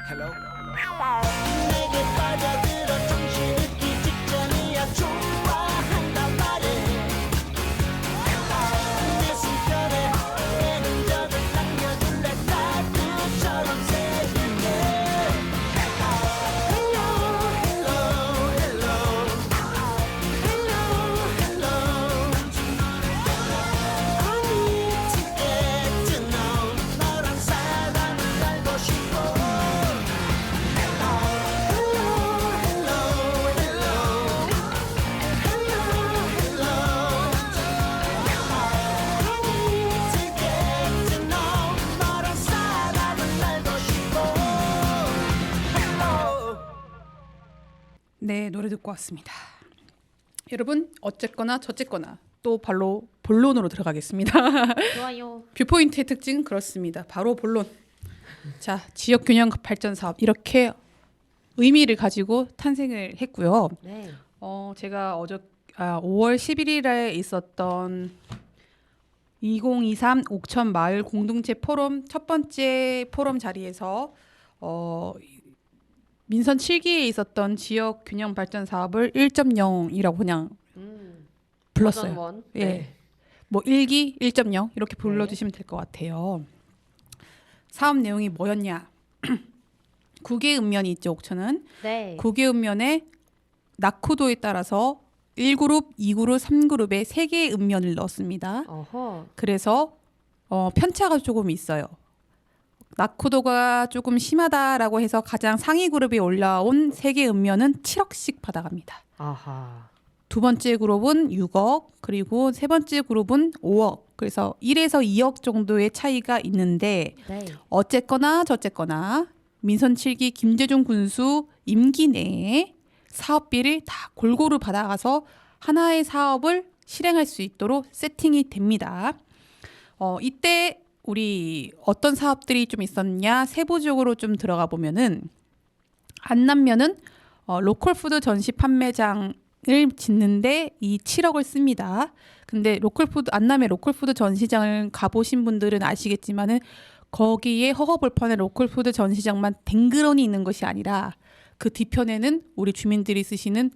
Hello 내게 빠져들어 정신 잊기 직전이야. 좋아한단 말해. 내 숨결에 내 흔적을 남겨줄래. 파도처럼 새길 때. Hello, hello, hello. Hello, hello. I need to get to know. 너란 사람을 알고 싶어. 네, 노래 듣고 왔습니다. 여러분, 어쨌거나 저쨌거나 또 바로 본론으로 들어가겠습니다. 좋아요. 뷰포인트의 특징 그렇습니다. 바로 본론. 자, 지역 균형 발전 사업 이렇게 의미를 가지고 탄생을 했고요. 네. 제가 5월 11일에 있었던 2023 옥천 마을 공동체 포럼 첫 번째 포럼 자리에서 민선 7기에 있었던 지역 균형 발전 사업을 1.0이라고 그냥 불렀어요. 버전 원. 예. 네. 뭐 1기 1.0 이렇게 불러주시면 될 것 같아요. 사업 내용이 뭐였냐? 9개 읍면이 있죠, 옥천은. 네. 9개 읍면에 낙후도에 따라서 1그룹, 2그룹, 3그룹에 3개의 읍면을 넣었습니다. 어허. 그래서 편차가 조금 있어요. 낙후도가 조금 심하다라고 해서 가장 상위 그룹에 올라온 3개 읍면은 7억씩 받아갑니다. 아하. 두 번째 그룹은 6억, 그리고 세 번째 그룹은 5억. 그래서 1에서 2억 정도의 차이가 있는데 네. 어쨌거나 저쨌거나 민선 7기 김재중 군수 임기 내에 사업비를 다 골고루 받아가서 하나의 사업을 실행할 수 있도록 세팅이 됩니다. 이때 우리 어떤 사업들이 좀 있었냐 세부적으로 좀 들어가 보면은 안남면은 로컬푸드 전시 판매장을 짓는데 이 7억을 씁니다. 근데 안남의 로컬푸드 전시장을 가보신 분들은 아시겠지만은 거기에 허허벌판의 로컬푸드 전시장만 댕그러니 있는 것이 아니라 그 뒤편에는 우리 주민들이 쓰시는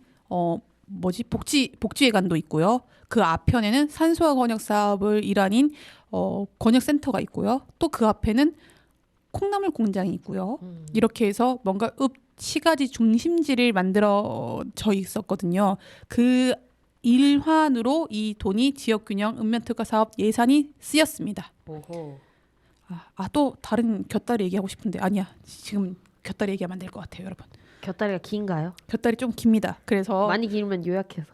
복지회관도 있고요. 그 앞편에는 산소와 권역 사업을 일환인 권역센터가 있고요. 또 그 앞에는 콩나물 공장이 있고요. 이렇게 해서 뭔가 시가지 중심지를 만들어져 있었거든요. 그 일환으로 이 돈이 지역균형 읍면특화 사업 예산이 쓰였습니다. 오호. 또 다른 곁다리 얘기하고 싶은데 아니야. 지금 곁다리 얘기하면 안 될 것 같아요, 여러분. 곁다리가 긴가요? 곁다리 좀 깁니다. 그래서 많이 길면 요약해서.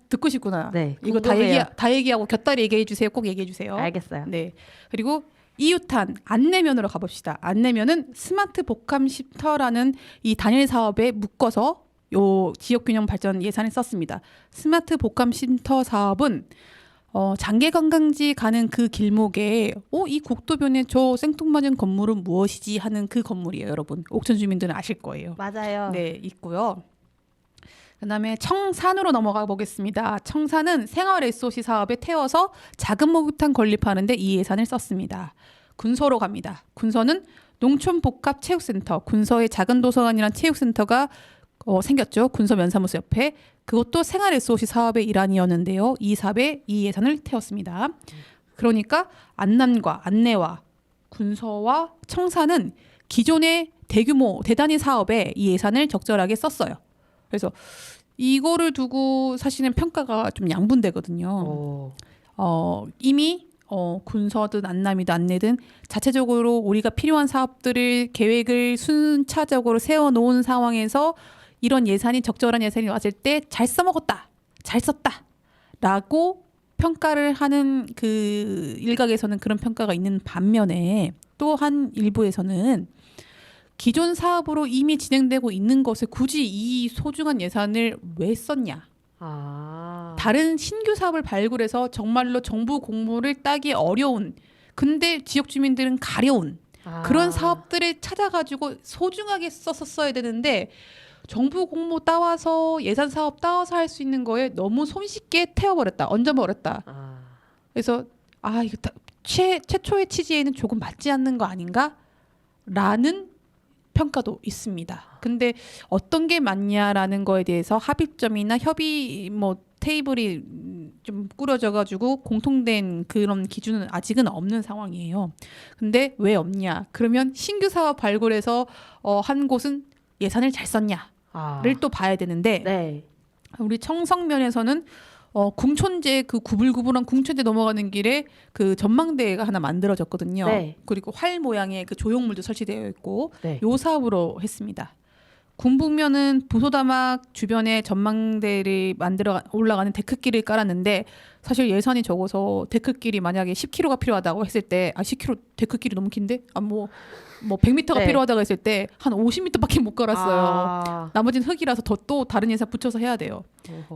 듣고 싶구나. 네, 이거 궁금해요. 다 얘기하고 곁다리 얘기해 주세요. 꼭 얘기해 주세요. 알겠어요. 네. 그리고 이유탄 안내면으로 가봅시다. 안내면은 스마트 복합 쉼터라는 이 단일 사업에 묶어서 요 지역균형 발전 예산을 썼습니다. 스마트 복합 쉼터 사업은 장개 관광지 가는 그 길목에 이 국도변에 저 생뚱맞은 건물은 무엇이지 하는 그 건물이에요, 여러분. 옥천 주민들은 아실 거예요. 맞아요. 네, 있고요. 그다음에 청산으로 넘어가 보겠습니다. 청산은 생활 SOC 사업에 태워서 작은 목욕탕 건립하는데 이 예산을 썼습니다. 군서로 갑니다. 군서는 농촌복합체육센터, 군서의 작은 도서관이란 체육센터가 생겼죠. 군서 면사무소 옆에. 그것도 생활 SOC 사업의 일환이었는데요. 이 사업에 이 예산을 태웠습니다. 그러니까 안남과 안내와 군서와 청산은 기존의 대규모 대단위 사업에 이 예산을 적절하게 썼어요. 그래서 이거를 두고 사실은 평가가 좀 양분되거든요. 이미 군서든 안남이든 안내든 자체적으로 우리가 필요한 사업들을 계획을 순차적으로 세워놓은 상황에서 이런 예산이 적절한 예산이 왔을 때 잘 써먹었다, 잘 썼다라고 평가를 하는 그 일각에서는 그런 평가가 있는 반면에 또 한 일부에서는 기존 사업으로 이미 진행되고 있는 것을 굳이 이 소중한 예산을 왜 썼냐? 다른 신규 사업을 발굴해서 정말로 정부 공모를 따기 어려운 근데 지역 주민들은 가려운 그런 사업들을 찾아가지고 소중하게 썼어야 되는데 정부 공모 따와서 예산 사업 따와서 할 수 있는 거에 너무 손쉽게 태워버렸다, 얹어버렸다. 그래서 이거 최초의 취지에는 조금 맞지 않는 거 아닌가? 라는 평가도 있습니다. 근데 어떤 게 맞냐라는 거에 대해서 합의점이나 협의 테이블이 좀 꾸려져 가지고 공통된 그런 기준은 아직은 없는 상황이에요. 근데 왜 없냐? 그러면 신규 사업 발굴해서 한 곳은 예산을 잘 썼냐를 또 봐야 되는데 네. 우리 청성면에서는 궁촌제 그 구불구불한 궁촌제 넘어가는 길에 그 전망대가 하나 만들어졌거든요. 네. 그리고 활 모양의 그 조형물도 설치되어 있고 네. 요 사업으로 했습니다. 군북면은 부소다막 주변에 전망대를 만들어 올라가는 데크길을 깔았는데 사실 예산이 적어서 데크길이 만약에 10km가 필요하다고 했을 때 10km 데크길이 너무 긴데 100m가 네. 필요하다고 했을 때 한 50m밖에 못 깔았어요. 나머지는 흙이라서 또 다른 예산 붙여서 해야 돼요.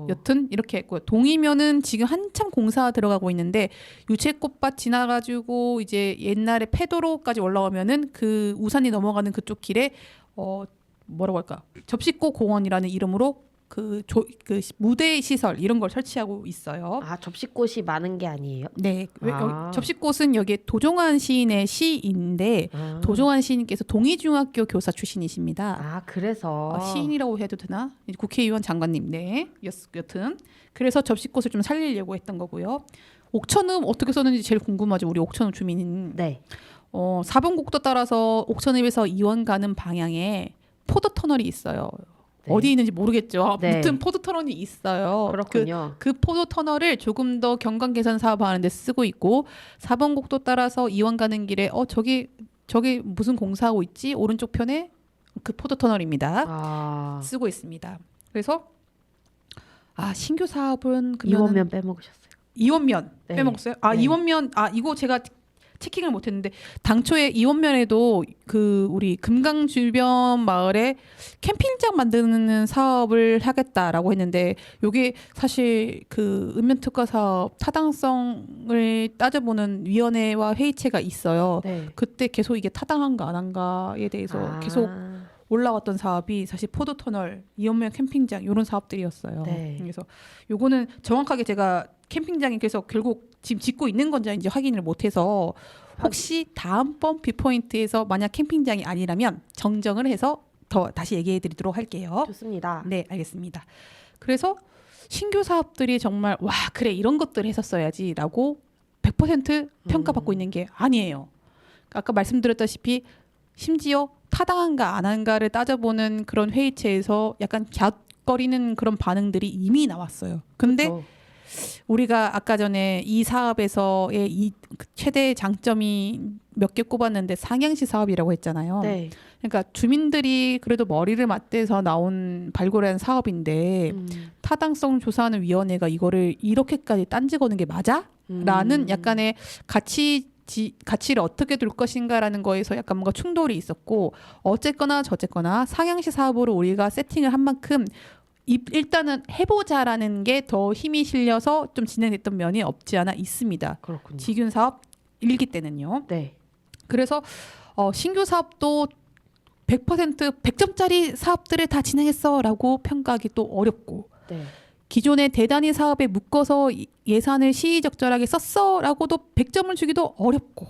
여튼 이렇게 했고요. 동이면은 지금 한참 공사 들어가고 있는데 유채꽃밭 지나가지고 이제 옛날에 폐도로까지 올라오면은 그 우산이 넘어가는 그쪽 길에 뭐라고 할까 접시꽃 공원이라는 이름으로 그 무대 시설 이런 걸 설치하고 있어요. 접시꽃이 많은 게 아니에요? 네, 접시꽃은 여기 도종환 시인의 시인데 도종환 시인께서 동이중학교 교사 출신이십니다. 그래서 시인이라고 해도 되나? 국회의원 장관님, 네, 여튼 그래서 접시꽃을 좀 살리려고 했던 거고요. 옥천읍 어떻게 썼는지 제일 궁금하죠, 우리 옥천읍 주민은. 네. 4번 국도 따라서 옥천읍에서 이원 가는 방향에 포도 터널이 있어요. 네. 어디 있는지 모르겠죠. 네. 아무튼 포도 터널이 있어요. 그렇군요. 그 포도 터널을 조금 더 경관 개선 사업하는 데 쓰고 있고 4번 국도 따라서 이원 가는 길에 저기 무슨 공사하고 있지? 오른쪽 편에 그 포도 터널입니다. 쓰고 있습니다. 그래서 신규 사업은 이원면 빼먹으셨어요. 이원면 네. 빼먹었어요? 네. 이원면 이거 제가 체킹을 못했는데 당초에 이원면에도 그 우리 금강 주변 마을에 캠핑장 만드는 사업을 하겠다라고 했는데 이게 사실 그 읍면특화 사업 타당성을 따져보는 위원회와 회의체가 있어요. 네. 그때 계속 이게 타당한가 안 한가에 대해서 계속 올라왔던 사업이 사실 포도터널, 이원면 캠핑장 이런 사업들이었어요. 네. 그래서 요거는 정확하게 제가 캠핑장이 그래서 결국 지금 짓고 있는 건지 아닌지 확인을 못해서 혹시 다음번 뷰포인트에서 만약 캠핑장이 아니라면 정정을 해서 다시 얘기해드리도록 할게요. 좋습니다. 네, 알겠습니다. 그래서 신규 사업들이 정말 와 그래 이런 것들 했었어야지라고 100% 평가받고 있는 게 아니에요. 아까 말씀드렸다시피 심지어 타당한가 안 한가를 따져보는 그런 회의체에서 약간 갸웃거리는 그런 반응들이 이미 나왔어요. 근데 그렇죠. 우리가 아까 전에 이 사업에서의 이 최대 장점이 몇 개 꼽았는데 상향시 사업이라고 했잖아요. 네. 그러니까 주민들이 그래도 머리를 맞대서 나온 발굴한 사업인데 타당성 조사하는 위원회가 이거를 이렇게까지 딴지 거는 게 맞아? 라는 약간의 가치를 어떻게 둘 것인가라는 거에서 약간 뭔가 충돌이 있었고 어쨌거나 저쨌거나 상향시 사업으로 우리가 세팅을 한 만큼 일단은 해보자라는 게 더 힘이 실려서 좀 진행됐던 면이 없지 않아 있습니다. 그렇군요. 직윤 사업 1기 때는요. 네. 그래서 신규 사업도 100% 100점짜리 사업들을 다 진행했어라고 평가하기 또 어렵고 네. 기존의 대단위 사업에 묶어서 예산을 시의적절하게 썼어라고도 100점을 주기도 어렵고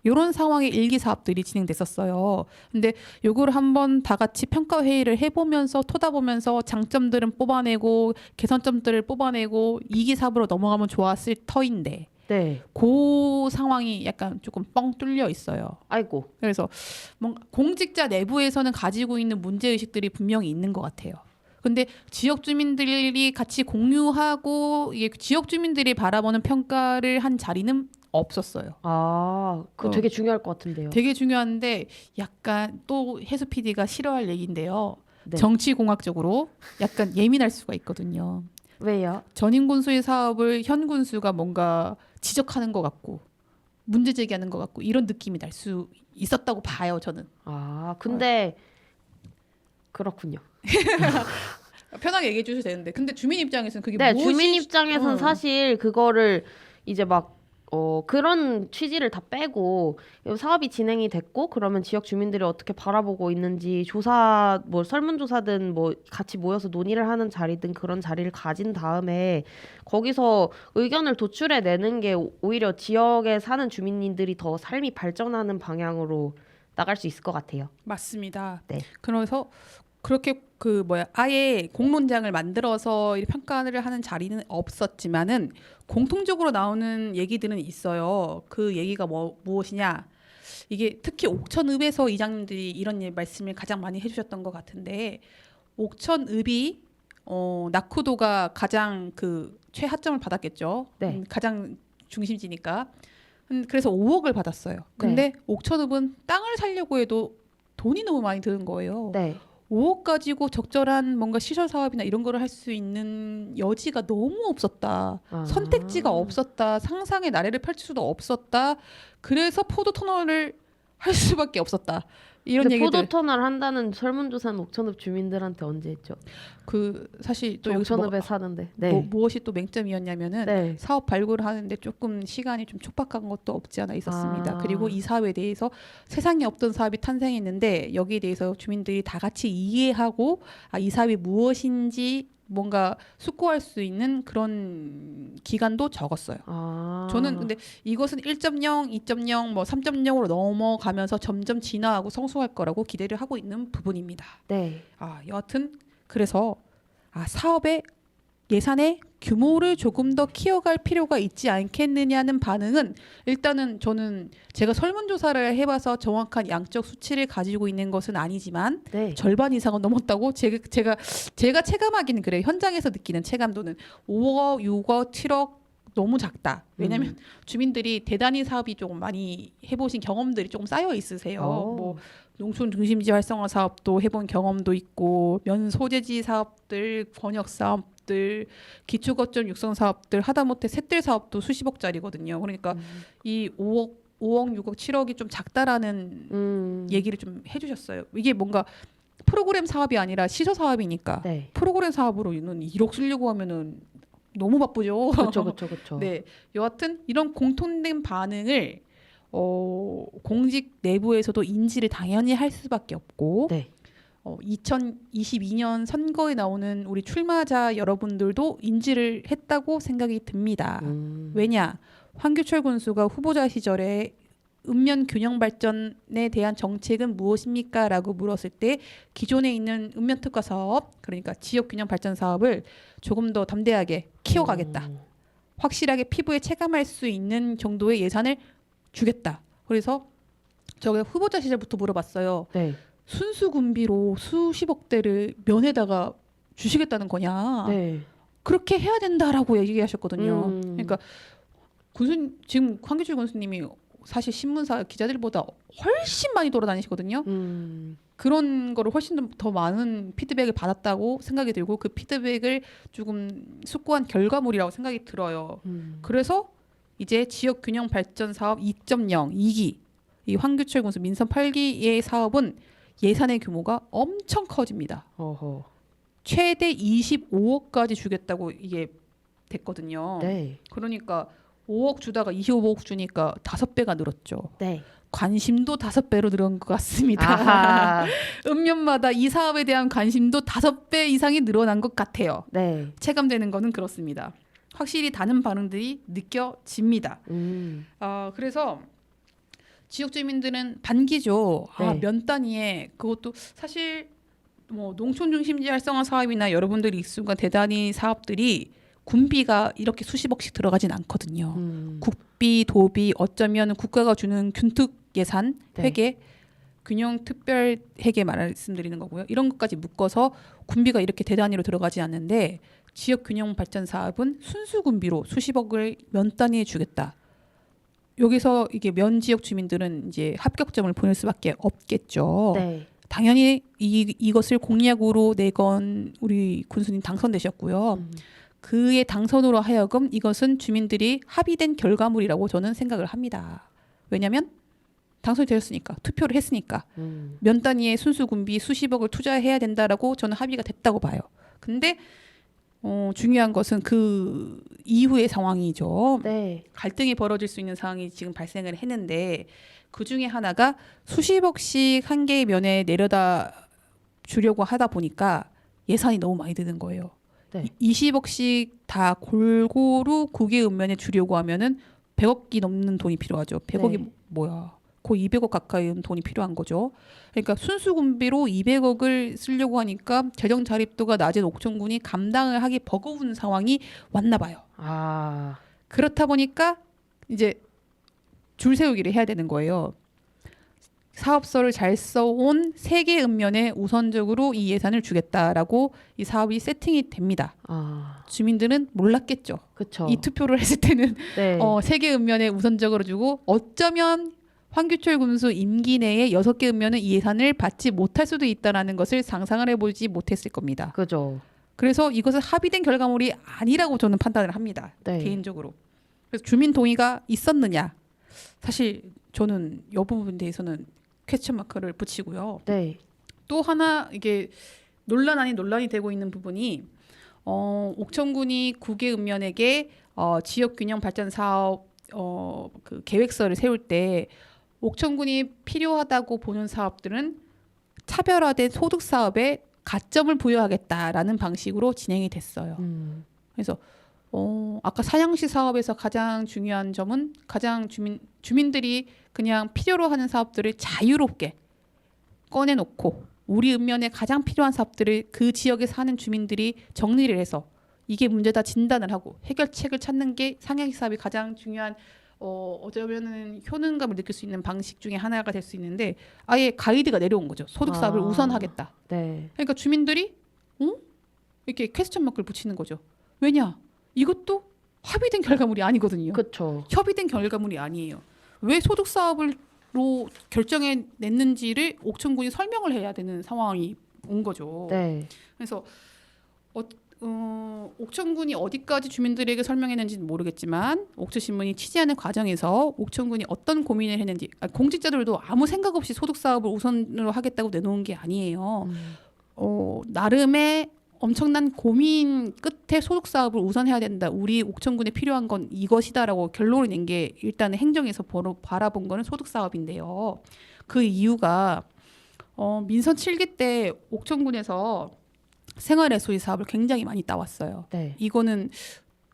이런 상황의 일기 사업들이 진행됐었어요. 근데 요거를 한번 다 같이 평가 회의를 해보면서 토다보면서 장점들은 뽑아내고 개선점들을 뽑아내고 2기 사업으로 넘어가면 좋았을 터인데 네. 그 상황이 약간 조금 뻥 뚫려 있어요. 아이고. 그래서 뭔가 공직자 내부에서는 가지고 있는 문제 의식들이 분명히 있는 것 같아요. 근데 지역 주민들이 같이 공유하고 이게 지역 주민들이 바라보는 평가를 한 자리는 없었어요. 그거 되게 중요할 것 같은데요. 되게 중요한데 약간 또 혜수 PD가 싫어할 얘기인데요. 네. 정치공학적으로 약간 예민할 수가 있거든요. 왜요? 전임 군수의 사업을 현 군수가 뭔가 지적하는 것 같고 문제 제기하는 것 같고 이런 느낌이 날 수 있었다고 봐요. 저는. 근데 그렇군요. 편하게 얘기해 주셔도 되는데 근데 주민 입장에서는 그게 네, 무엇이 주민 입장에서는 사실 그거를 이제 막 그런 취지를 다 빼고 사업이 진행이 됐고 그러면 지역 주민들이 어떻게 바라보고 있는지 조사 뭐 설문조사든 뭐 같이 모여서 논의를 하는 자리든 그런 자리를 가진 다음에 거기서 의견을 도출해 내는 게 오히려 지역에 사는 주민들이 더 삶이 발전하는 방향으로 나갈 수 있을 것 같아요. 맞습니다. 네. 그래서 그렇게 아예 공론장을 만들어서 평가를 하는 자리는 없었지만은 공통적으로 나오는 얘기들은 있어요. 그 얘기가 무엇이냐? 이게 특히 옥천읍에서 이장님들이 이런 말씀을 가장 많이 해주셨던 것 같은데 옥천읍이 낙후도가 가장 그 최하점을 받았겠죠. 네. 가장 중심지니까. 그래서 5억을 받았어요. 근데 옥천읍은 땅을 살려고 해도 돈이 너무 많이 드는 거예요. 네. 5억 가지고 적절한 뭔가 시설 사업이나 이런 거를 할 수 있는 여지가 너무 없었다. 선택지가 없었다. 상상의 나래를 펼칠 수도 없었다. 그래서 포도 터널을 할 수밖에 없었다. 이런 근데 얘기들. 포도 터널 한다는 설문조사는 옥천읍 주민들한테 언제 했죠? 그 사실 또 저 여기서 옥천읍에 사는데. 네. 무엇이 또 맹점이었냐면은 네. 사업 발굴을 하는데 조금 시간이 좀 촉박한 것도 없지 않아 있었습니다. 그리고 이 사업에 대해서 세상에 없던 사업이 탄생했는데 여기에 대해서 주민들이 다 같이 이해하고 이 사업이 무엇인지 뭔가 숙고할 수 있는 그런 기간도 적었어요. 저는 근데 이것은 1.0, 2.0, 뭐 3.0으로 넘어가면서 점점 진화하고 성숙할 거라고 기대를 하고 있는 부분입니다. 네. 여하튼 그래서 사업의 예산의 규모를 조금 더 키워갈 필요가 있지 않겠느냐는 반응은 일단은 저는 제가 설문조사를 해봐서 정확한 양적 수치를 가지고 있는 것은 아니지만 네. 절반 이상은 넘었다고 제가 체감하기는 그래요. 현장에서 느끼는 체감도는 5억, 6억, 7억 너무 작다. 왜냐하면 주민들이 대단히 사업이 조금 많이 해보신 경험들이 조금 쌓여 있으세요. 뭐 농촌 중심지 활성화 사업도 해본 경험도 있고 면소재지 사업들, 번역 사업들, 기초거점 육성 사업들 하다못해 셋들 사업도 수십억짜리거든요. 그러니까 이 5억, 6억, 7억이 좀 작다라는 얘기를 좀 해주셨어요. 이게 뭔가 프로그램 사업이 아니라 시설 사업이니까 네. 프로그램 사업으로는 1억 쓰려고 하면은 너무 바쁘죠. 그렇죠. 네, 여하튼 이런 공통된 반응을 공직 내부에서도 인지를 당연히 할 수밖에 없고 네. 2022년 선거에 나오는 우리 출마자 여러분들도 인지를 했다고 생각이 듭니다. 왜냐? 황교철 군수가 후보자 시절에 읍면 균형 발전에 대한 정책은 무엇입니까? 라고 물었을 때 기존에 있는 읍면 특화 사업, 그러니까 지역 균형 발전 사업을 조금 더 담대하게 키워가겠다. 확실하게 피부에 체감할 수 있는 정도의 예산을 주겠다. 그래서 저게 후보자 시절부터 물어봤어요. 네. 순수군비로 수십억대를 면에다가 주시겠다는 거냐? 네. 그렇게 해야 된다라고 얘기하셨거든요. 음. 그러니까 지금 황교주 군수님이 사실 신문사 기자들보다 훨씬 많이 돌아다니시거든요. 그런 거를 훨씬 더 많은 피드백을 받았다고 생각이 들고 그 피드백을 조금 숙고한 결과물이라고 생각이 들어요. 그래서 이제 지역 균형 발전 사업 2.0 2기 이 황교철 군수 민선 8기의 사업은 예산의 규모가 엄청 커집니다. 어허. 최대 25억까지 주겠다고 이게 됐거든요. 네. 그러니까 5억 주다가 25억 주니까 5배가 늘었죠. 네. 관심도 5배로 늘은 것 같습니다. 아하. 읍면마다 이 사업에 대한 관심도 5배 이상이 늘어난 것 같아요. 네. 체감되는 거는 그렇습니다. 확실히 다른 반응들이 느껴집니다. 그래서 지역 주민들은 반기죠. 네. 면 단위에 그것도 사실 뭐 농촌 중심지 활성화 사업이나 여러분들이 익숙한 대단히 사업들이 군비가 이렇게 수십억씩 들어가진 않거든요. 국비, 도비, 어쩌면 국가가 주는 균특 예산, 네. 회계, 균형 특별 회계 말씀드리는 거고요. 이런 것까지 묶어서 군비가 이렇게 대단위로 들어가지 않는데 지역 균형 발전 사업은 순수 군비로 수십억을 면 단위에 주겠다. 여기서 이게 면 지역 주민들은 이제 합격점을 보낼 수밖에 없겠죠. 네. 당연히 이것을 공약으로 내건 우리 군수님 당선되셨고요. 그의 당선으로 하여금 이것은 주민들이 합의된 결과물이라고 저는 생각을 합니다. 왜냐하면 당선이 되었으니까 투표를 했으니까 면 단위의 순수 군비 수십억을 투자해야 된다라고 저는 합의가 됐다고 봐요. 근데 중요한 것은 그 이후의 상황이죠. 네. 갈등이 벌어질 수 있는 상황이 지금 발생을 했는데 그 중에 하나가 수십억씩 한 개의 면에 내려다 주려고 하다 보니까 예산이 너무 많이 드는 거예요. 네. 20억씩 다 골고루 국외 읍면에 주려고 하면은 100억이 넘는 돈이 필요하죠. 100억이 네. 뭐야? 거의 200억 가까이 돈이 필요한 거죠. 그러니까 순수 군비로 200억을 쓰려고 하니까 재정 자립도가 낮은 옥천군이 감당을 하기 버거운 상황이 왔나 봐요. 아. 그렇다 보니까 이제 줄 세우기를 해야 되는 거예요. 사업서를 잘 써온 세개 읍면에 우선적으로 이 예산을 주겠다라고 이 사업이 세팅이 됩니다. 아. 주민들은 몰랐겠죠. 그쵸. 이 투표를 했을 때는 네. 세개 읍면에 우선적으로 주고 어쩌면 황규철 군수 임기 내에 6개 읍면은 이 예산을 받지 못할 수도 있다라는 것을 상상을 해보지 못했을 겁니다. 그죠. 그래서 이것은 합의된 결과물이 아니라고 저는 판단을 합니다. 네. 개인적으로. 그래서 주민 동의가 있었느냐? 사실 저는 이 부분에 대해서는 퀘스천 마크를 붙이고요. 네. 또 하나 이게 논란 아닌 논란이 되고 있는 부분이 옥천군이 국외 읍면에게 지역 균형 발전 사업 그 계획서를 세울 때 옥천군이 필요하다고 보는 사업들은 차별화된 소득 사업에 가점을 부여하겠다라는 방식으로 진행이 됐어요. 그래서 아까 사양시 사업에서 가장 중요한 점은 가장 주민들이 그냥 필요로 하는 사업들을 자유롭게 꺼내놓고 우리 읍면에 가장 필요한 사업들을 그 지역에 사는 주민들이 정리를 해서 이게 문제다 진단을 하고 해결책을 찾는 게 상향시 사업이 가장 중요한 어쩌면은 효능감을 느낄 수 있는 방식 중에 하나가 될 수 있는데 아예 가이드가 내려온 거죠. 소득 사업을 우선하겠다. 네. 그러니까 주민들이 이렇게 퀘스천 마크를 붙이는 거죠. 왜냐? 이것도 합의된 결과물이 아니거든요. 그쵸. 협의된 결과물이 아니에요. 왜 소득 사업으로 결정해 냈는지를 옥천군이 설명을 해야 되는 상황이 온 거죠. 네. 그래서 옥천군이 어디까지 주민들에게 설명했는지는 모르겠지만 옥천신문이 취재하는 과정에서 옥천군이 어떤 고민을 했는지 공직자들도 아무 생각 없이 소득 사업을 우선으로 하겠다고 내놓은 게 아니에요. 나름의 엄청난 고민 끝에 소득 사업을 우선해야 된다. 우리 옥천군에 필요한 건 이것이다라고 결론을 낸 게 일단은 행정에서 바라본 거는 소득 사업인데요. 그 이유가 민선 7기 때 옥천군에서 생활의 소위 사업을 굉장히 많이 따왔어요. 네. 이거는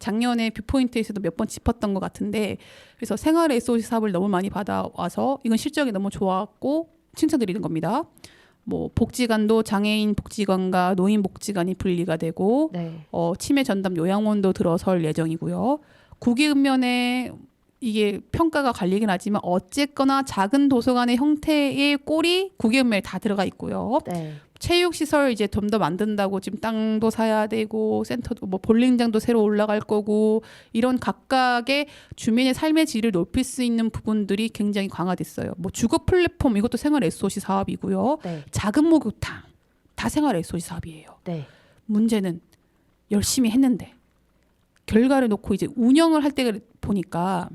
작년에 뷰포인트에서도 몇 번 짚었던 것 같은데 그래서 생활 SOC 사업을 너무 많이 받아와서 이건 실적이 너무 좋았고 칭찬드리는 겁니다. 뭐 복지관도 장애인 복지관과 노인 복지관이 분리가 되고 네. 치매 전담 요양원도 들어설 예정이고요. 국외읍면에 이게 평가가 갈리긴 하지만 어쨌거나 작은 도서관의 형태의 꼴이 국외읍면에 다 들어가 있고요. 네. 체육시설 이제 좀 더 만든다고 지금 땅도 사야 되고 센터도 뭐 볼링장도 새로 올라갈 거고 이런 각각의 주민의 삶의 질을 높일 수 있는 부분들이 굉장히 강화됐어요. 뭐 주거 플랫폼 이것도 생활 SOC 사업이고요. 네. 작은 목욕탕 다 생활 SOC 사업이에요. 네. 문제는 열심히 했는데 결과를 놓고 이제 운영을 할 때 보니까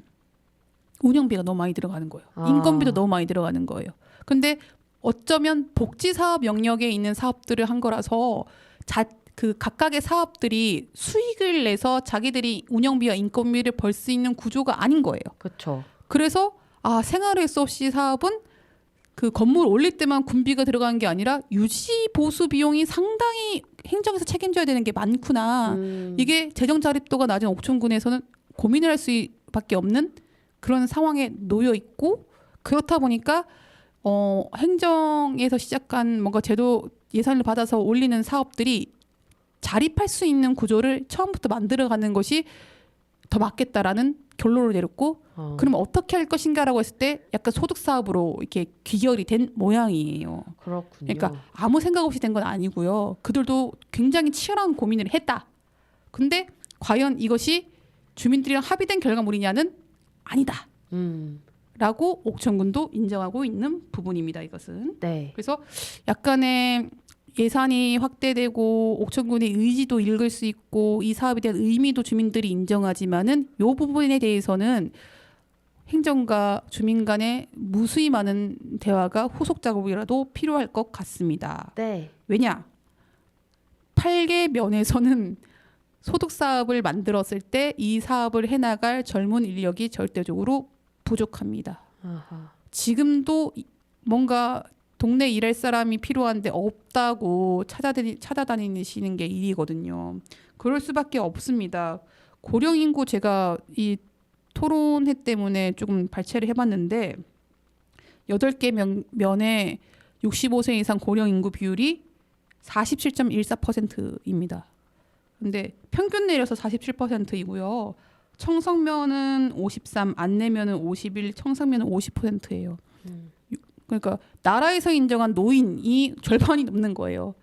운영비가 너무 많이 들어가는 거예요. 아. 인건비도 너무 많이 들어가는 거예요. 근데 어쩌면 복지 사업 영역에 있는 사업들을 한 거라서 그 각각의 사업들이 수익을 내서 자기들이 운영비와 인건비를 벌 수 있는 구조가 아닌 거예요. 그렇죠. 그래서 생활 SOC 사업은 그 건물 올릴 때만 군비가 들어가는 게 아니라 유지 보수 비용이 상당히 행정에서 책임져야 되는 게 많구나. 이게 재정 자립도가 낮은 옥천군에서는 고민을 할 수밖에 없는 그런 상황에 놓여 있고 그렇다 보니까 행정에서 시작한 뭔가 제도 예산을 받아서 올리는 사업들이 자립할 수 있는 구조를 처음부터 만들어가는 것이 더 맞겠다라는 결론을 내렸고 그러면 어떻게 할 것인가라고 했을 때 약간 소득 사업으로 이렇게 귀결이 된 모양이에요. 그렇군요. 그러니까 아무 생각 없이 된 건 아니고요. 그들도 굉장히 치열한 고민을 했다. 근데 과연 이것이 주민들이랑 합의된 결과물이냐는 아니다. 라고 옥천군도 인정하고 있는 부분입니다. 이것은. 네. 그래서 약간의 예산이 확대되고 옥천군의 의지도 읽을 수 있고 이 사업에 대한 의미도 주민들이 인정하지만은 이 부분에 대해서는 행정과 주민 간의 무수히 많은 대화가 후속 작업이라도 필요할 것 같습니다. 네. 왜냐? 8개 면에서는 소득 사업을 만들었을 때 이 사업을 해나갈 젊은 인력이 절대적으로 부족합니다. 아하. 지금도 뭔가 동네 일할 사람이 필요한데 없다고 찾아다니시는 게 일이거든요. 그럴 수밖에 없습니다. 고령 인구 제가 이 토론회 때문에 조금 발췌를 해봤는데 8개 면에 65세 이상 고령 인구 비율이 47.14%입니다. 근데 평균 내려서 47%이고요. 청성면은 53, 안내면은 51, 청상면은 50%예요. 그러니까 나라에서 인정한 노인이 절반이 넘는 거예요.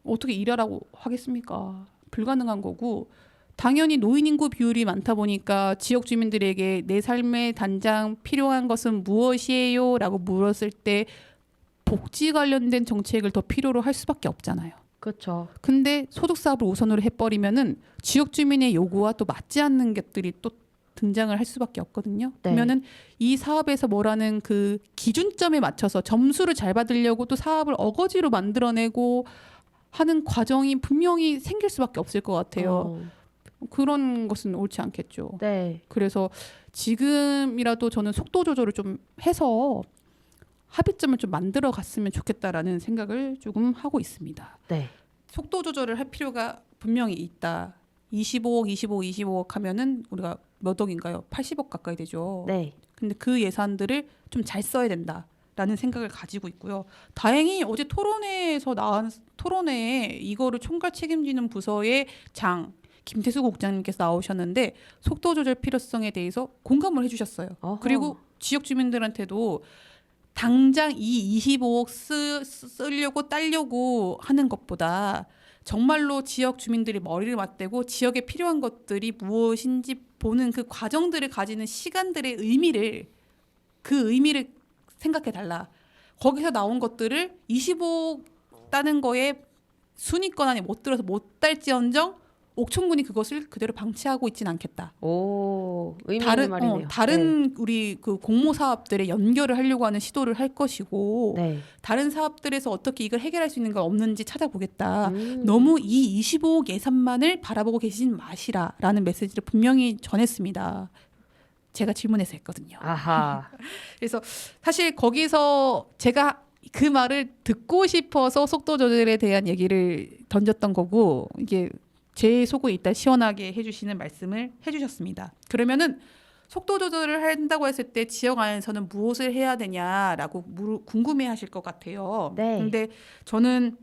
어떻게 일하라고 하겠습니까? 불가능한 거고 당연히 노인 인구 비율이 많다 보니까 지역 주민들에게 내 삶의 단장 필요한 것은 무엇이에요? 라고 물었을 때 복지 관련된 정책을 더 필요로 할 수밖에 없잖아요. 그렇죠. 근데 소득 사업을 우선으로 해버리면은 지역 주민의 요구와 또 맞지 않는 것들이 또 등장을 할 수밖에 없거든요. 네. 그러면은 이 사업에서 뭐라는 그 기준점에 맞춰서 점수를 잘 받으려고 또 sa업을 어거지로 만들어내고 하는 과정이 분명히 생길 수밖에 없을 것 같아요. 그런 것은 옳지 않겠죠. 네. 그래서 지금이라도 저는 속도 조절을 좀 해서 합의점을 좀 만들어 갔으면 좋겠다라는 생각을 조금 하고 있습니다. 네. 속도 조절을 할 필요가 분명히 있다. 25억 하면은 우리가 몇 억인가요? 80억 가까이 되죠. 네. 근데 그 예산들을 좀 잘 써야 된다라는 생각을 가지고 있고요. 다행히 어제 토론회에서 나온 토론회에 이거를 총괄 책임지는 부서의 장 김태수 국장님께서 나오셨는데 속도 조절 필요성에 대해서 공감을 해주셨어요. 어허. 그리고 지역 주민들한테도 당장 이 25억 쓰려고 따려고 하는 것보다 정말로 지역 주민들이 머리를 맞대고 지역에 필요한 것들이 무엇인지 보는 그 과정들을 가지는 시간들의 의미를 생각해 달라. 거기서 나온 것들을 25억 따는 거에 순위권 안에 못 들어서 못 딸지언정 옥천군이 그것을 그대로 방치하고 있지는 않겠다. 오, 의미 있는 말이네요. 다른 우리 그 공모 사업들에 연결을 하려고 하는 시도를 할 것이고 네. 다른 사업들에서 어떻게 이걸 해결할 수 있는 가 없는지 찾아보겠다. 너무 이 25억 예산만을 바라보고 계시진 마시라라는 메시지를 분명히 전했습니다. 제가 질문해서 했거든요. 아하. 그래서 사실 거기서 제가 그 말을 듣고 싶어서 속도 조절에 대한 얘기를 던졌던 거고 이게 제 속을 일단 시원하게 해주시는 말씀을 해주셨습니다. 그러면은 속도 조절을 한다고 했을 때 지역 안에서는 무엇을 해야 되냐라고 궁금해하실 것 같아요. 네. 근데 저는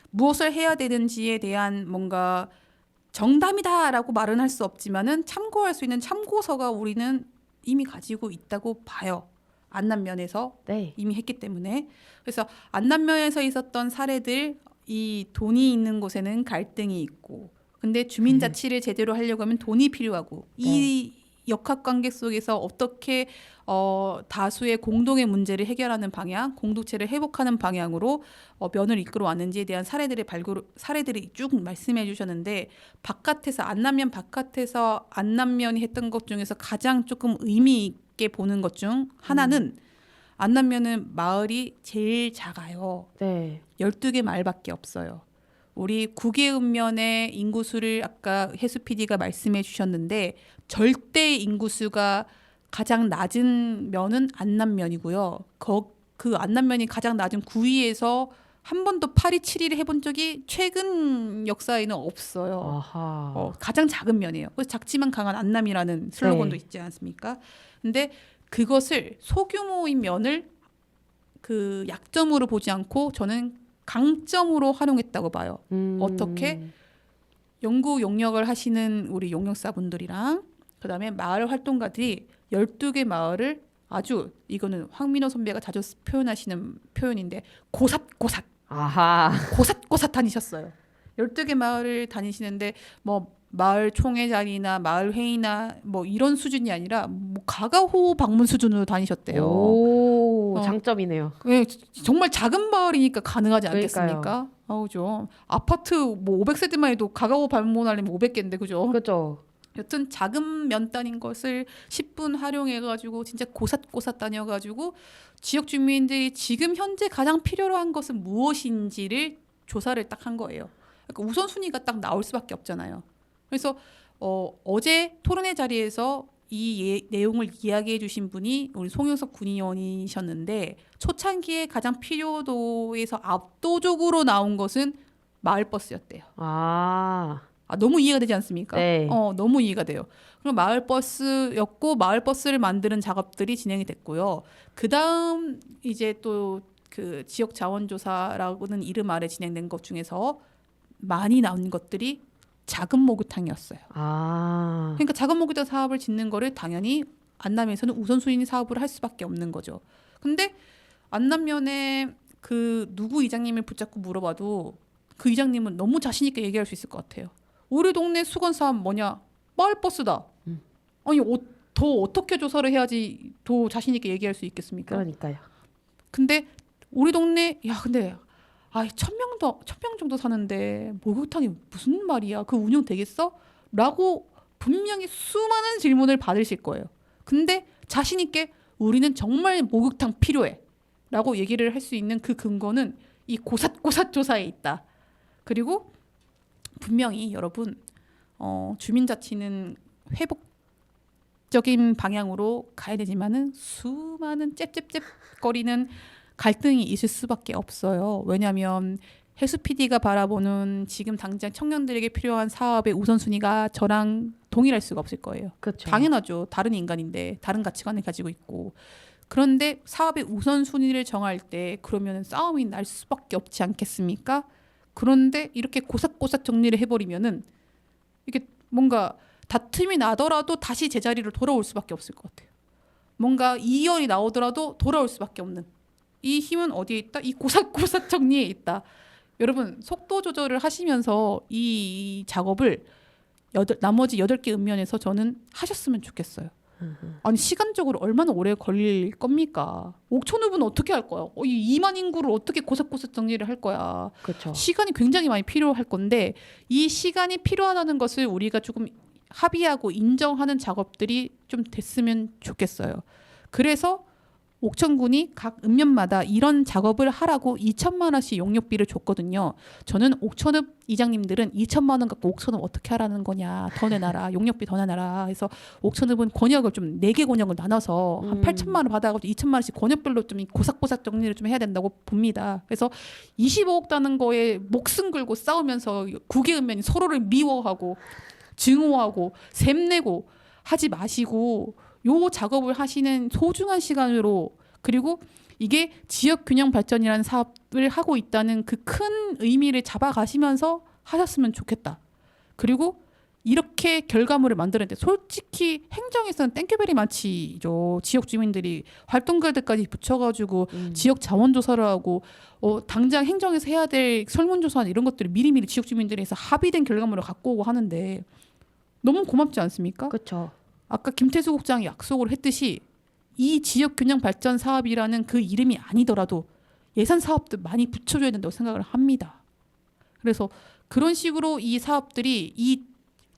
무엇을 해야 되는지에 대한 뭔가 정답이다라고 말은 할 수 없지만은 참고할 수 있는 참고서가 우리는 이미 가지고 있다고 봐요. 안남면에서 네. 이미 했기 때문에. 그래서 안남면에서 있었던 사례들, 이 돈이 있는 곳에는 갈등이 있고, 근데 주민자치를 제대로 하려고 하면 돈이 필요하고, 이 역학관계 속에서 어떻게 다수의 공동의 문제를 해결하는 방향, 공동체를 회복하는 방향으로 면을 이끌어 왔는지에 대한 사례들이 쭉 말씀해 주셨는데, 바깥에서 안남면 바깥에서 안남면이 했던 것 중에서 가장 조금 의미 있게 보는 것 중 하나는 안남면은 마을이 제일 작아요. 네. 12개 마을밖에 없어요. 우리 국외읍면의 인구수를 아까 혜수 PD가 말씀해 주셨는데 절대 인구수가 가장 낮은 면은 안남면이고요. 그 안남면이 가장 낮은 9위에서 한 번도 8위, 7위를 해본 적이 최근 역사에는 없어요. 아하. 가장 작은 면이에요. 그래서 작지만 강한 안남이라는 슬로건도 네. 있지 않습니까? 근데 그것을 소규모인 면을 그 약점으로 보지 않고 저는 강점으로 활용했다고 봐요. 어떻게? 연구 용역을 하시는 우리 용역사분들이랑 그다음에 마을 활동가들이 12개 마을을 아주 이거는 황민호 선배가 자주 표현하시는 표현인데 고삿고삿 아하. 고삿고삿 다니셨어요. 12개 마을을 다니시는데 뭐 마을 총회 자리나 마을 회의나 뭐 이런 수준이 아니라 뭐 가가호 방문 수준으로 다니셨대요. 오, 어. 장점이네요. 예, 정말 작은 마을이니까 가능하지 그러니까요. 않겠습니까? 좀 아파트 뭐 500세대만 해도 가가호 방문하려면 500개인데 그죠? 그렇죠. 여튼 작은 면단인 것을 10분 활용해가지고 진짜 고삿고삿 다녀가지고 지역 주민들이 지금 현재 가장 필요로 한 것은 무엇인지를 조사를 딱 한 거예요. 그러니까 우선순위가 딱 나올 수밖에 없잖아요. 그래서 어제 토론회 자리에서 이 내용을 이야기해 주신 분이 우리 송영석 군의원이셨는데 초창기에 가장 필요도에서 압도적으로 나온 것은 마을버스였대요. 아, 너무 이해가 되지 않습니까? 네. 너무 이해가 돼요. 그럼 마을버스였고 마을버스를 만드는 작업들이 진행이 됐고요. 그다음 이제 또 그 지역 자원조사라고는 이름 아래 진행된 것 중에서 많이 나온 것들이 작은 목욕탕이었어요. 아, 그러니까 작은 목욕탕 사업을 짓는 거를 당연히 안남에서는 우선순위 사업을 할 수밖에 없는 거죠. 근데 안남면에 그 누구 이장님을 붙잡고 물어봐도 그 이장님은 너무 자신 있게 얘기할 수 있을 것 같아요. 우리 동네 수건 사업 뭐냐? 마을버스다. 아니 더 어떻게 조사를 해야지 더 자신 있게 얘기할 수 있겠습니까? 그러니까요. 근데 우리 동네 근데 1,000명 정도 사는데 목욕탕이 무슨 말이야? 그 운영 되겠어? 라고 분명히 수많은 질문을 받으실 거예요. 근데 자신 있게 우리는 정말 목욕탕 필요해 라고 얘기를 할 수 있는 그 근거는 이 고삿고삿 조사에 있다. 그리고 분명히 여러분 주민자치는 회복적인 방향으로 가야 되지만은 수많은 쨉쨉쨉거리는 갈등이 있을 수밖에 없어요. 왜냐하면 혜수 PD가 바라보는 지금 당장 청년들에게 필요한 사업의 우선순위가 저랑 동일할 수가 없을 거예요. 그렇죠. 당연하죠. 다른 인간인데 다른 가치관을 가지고 있고. 그런데 사업의 우선순위를 정할 때 그러면 싸움이 날 수밖에 없지 않겠습니까? 그런데 이렇게 고삿고삿 정리를 해버리면은 이게 뭔가 다툼이 나더라도 다시 제자리로 돌아올 수밖에 없을 것 같아요. 뭔가 이연이 나오더라도 돌아올 수밖에 없는. 이 힘은 어디에 있다? 이 고삿고삿 정리에 있다. 여러분 속도 조절을 하시면서 이 작업을 나머지 8개 읍면에서 저는 하셨으면 좋겠어요. 아니 시간적으로 얼마나 오래 걸릴 겁니까? 옥천읍은 어떻게 할 거야? 이 2만 인구를 어떻게 고삿고삿 정리를 할 거야? 그렇죠. 시간이 굉장히 많이 필요할 건데 이 시간이 필요하다는 것을 우리가 조금 합의하고 인정하는 작업들이 좀 됐으면 좋겠어요. 그래서 옥천군이 각 읍면마다 이런 작업을 하라고 2천만 원씩 용역비를 줬거든요. 저는 옥천읍 이장님들은 2천만 원 갖고 옥천읍 어떻게 하라는 거냐. 더 내놔라. 용역비 더 내놔라. 해서 옥천읍은 권역을 좀 4개 권역을 나눠서 한 8천만 원 받아가지고 2천만 원씩 권역별로 좀 고삭고삭 정리를 좀 해야 된다고 봅니다. 그래서 25억 다는 거에 목숨 걸고 싸우면서 9개 읍면이 서로를 미워하고 증오하고 샘내고 하지 마시고 요 작업을 하시는 소중한 시간으로 그리고 이게 지역 균형 발전이라는 사업을 하고 있다는 그 큰 의미를 잡아가시면서 하셨으면 좋겠다. 그리고 이렇게 결과물을 만드는데 솔직히 행정에서는 땡큐베리 많지죠. 지역 주민들이 활동가들까지 붙여가지고 지역 자원조사를 하고 당장 행정에서 해야 될 설문조사 이런 것들을 미리미리 지역 주민들이 해서 합의된 결과물을 갖고 오고 하는데 너무 고맙지 않습니까? 그렇죠. 아까 김태수 국장이 약속을 했듯이 이 지역 균형 발전 사업이라는 그 이름이 아니더라도 예산 사업도 많이 붙여줘야 된다고 생각을 합니다. 그래서 그런 식으로 이 사업들이 이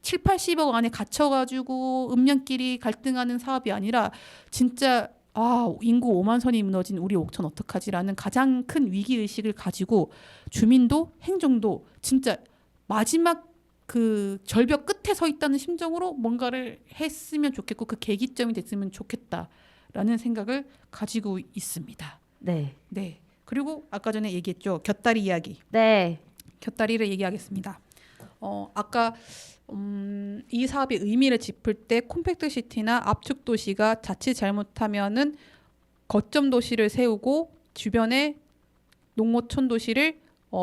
7, 80억 안에 갇혀가지고 읍면끼리 갈등하는 사업이 아니라 진짜 인구 5만 선이 무너진 우리 옥천 어떡하지라는 가장 큰 위기의식을 가지고 주민도 행정도 진짜 마지막 그 절벽 끝에 서 있다는 심정으로 뭔가를 했으면 좋겠고 그 계기점이 됐으면 좋겠다라는 생각을 가지고 있습니다. 네. 네. 그리고 아까 전에 얘기했죠. 곁다리 이야기. 네. 곁다리를 얘기하겠습니다. 아까 이 사업의 의미를 짚을 때 콤팩트 시티나 압축 도시가 자칫 잘못하면은 거점 도시를 세우고 주변에 농어촌 도시를